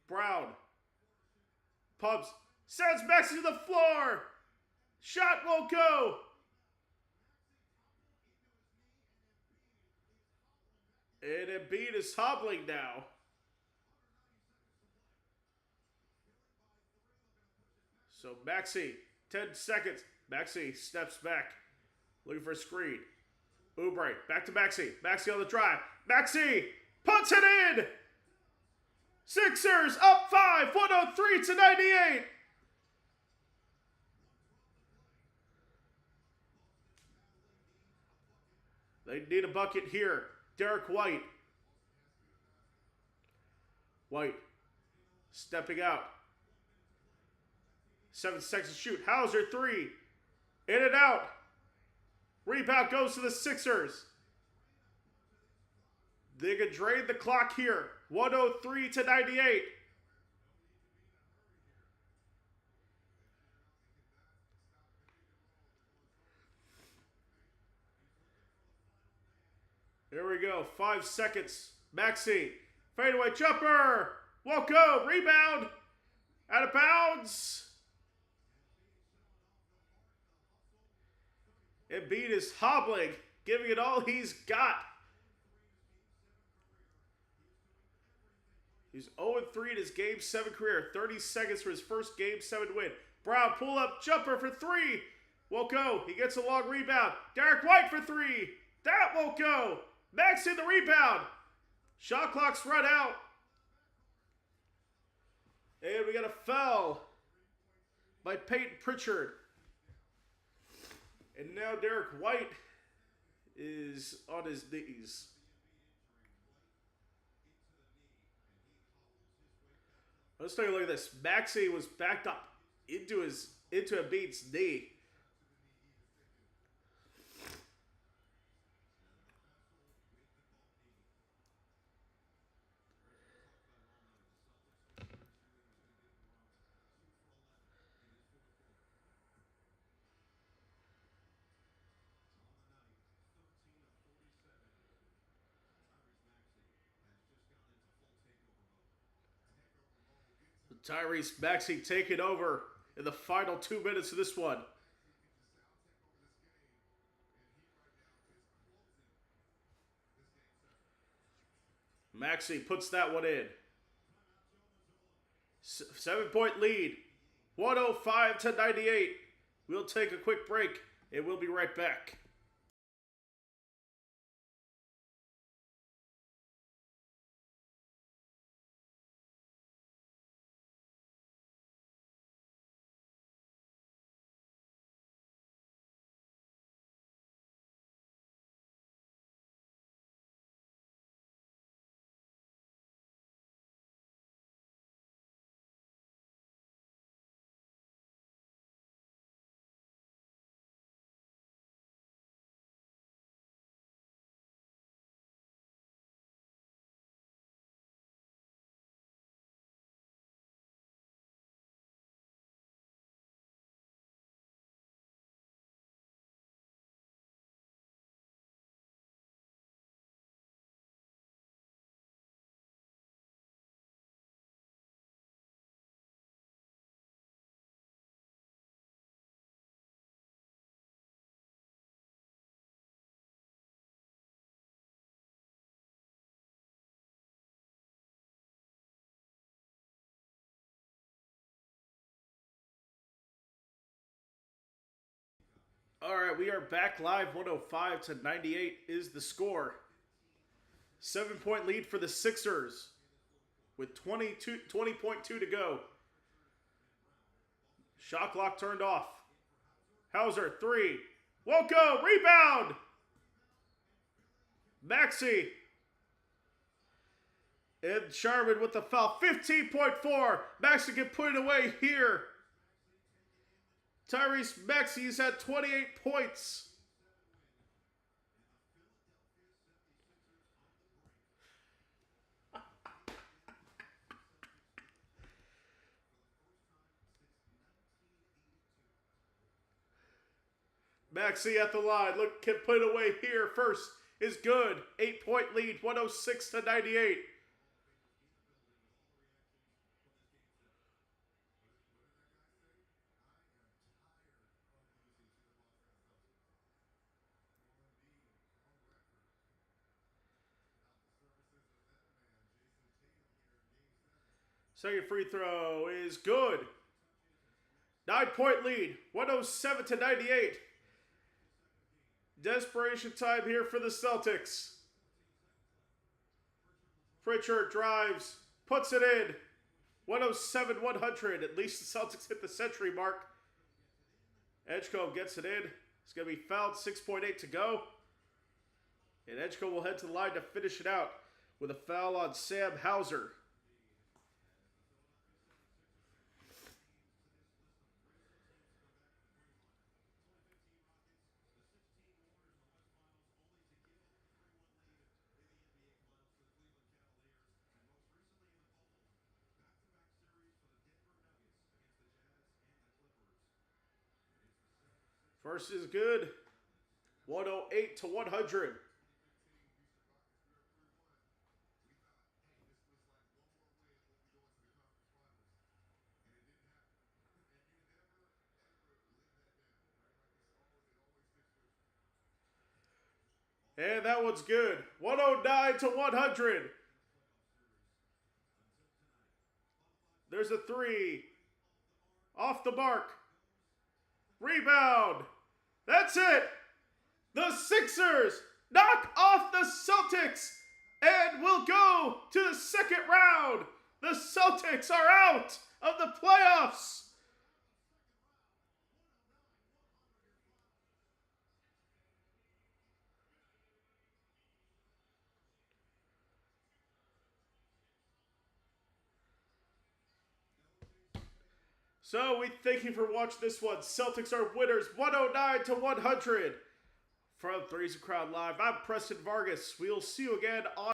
Brown. Pumps. Sends Maxey to the floor. Shot won't go. And Embiid is hobbling now. So Maxey, 10 seconds. Maxey steps back. Looking for a screen. Oubre, back to Maxey. Maxey on the drive. Maxey puts it in. Sixers up 5, 103-98. They need a bucket here. Derek White. White stepping out. 7 seconds to shoot. Hauser, 3. In and out. Rebound goes to the Sixers. They can drain the clock here. 103-98. Here we go. 5 seconds. Maxey. Fadeaway jumper. Won't go. Rebound. Out of bounds. Embiid is hobbling, giving it all he's got. He's 0-3 in his Game 7 career. 30 seconds for his first Game 7 win. Brown pull up jumper for 3. Won't go. He gets a long rebound. Derek White for 3. That won't go. Maxey the rebound. Shot clock's run out. And we got a foul by Peyton Pritchard. And now Derek White is on his knees. Let's take a look at this. Maxey was backed up into Embiid's knee. Tyrese Maxey taking over in the final 2 minutes of this one. Maxey puts that one in. 7 point lead. 105 to 98. We'll take a quick break and we'll be right back. All right, we are back live. 105 to 98 is the score. 7-point lead for the Sixers with 20.2 to go. Shot clock turned off. Hauser, 3. Won't go. Rebound. Maxey. And Sharman with the foul. 15.4. Maxey can put it away here. Tyrese Maxey's had 28 points. Maxey at the line. Look, can put it away here. First is good. 8-point lead. 106 to 98. Second free throw is good. 9-point lead. 107 to 98. Desperation time here for the Celtics. Pritchard drives, puts it in. 107-100. At least the Celtics hit the century mark. Edgecombe gets it in. It's going to be fouled. 6.8 to go. And Edgecombe will head to the line to finish it out with a foul on Sam Hauser. First is good. 108 to 100. And that one's good. 109 to 100. There's a 3. Off the mark. Rebound. That's it. The Sixers knock off the Celtics and will go to the second round. The Celtics are out of the playoffs. So we thank you for watching this one. Celtics are winners, 109 to 100. From Threes and Crowd Live, I'm Preston Vargas. We'll see you again on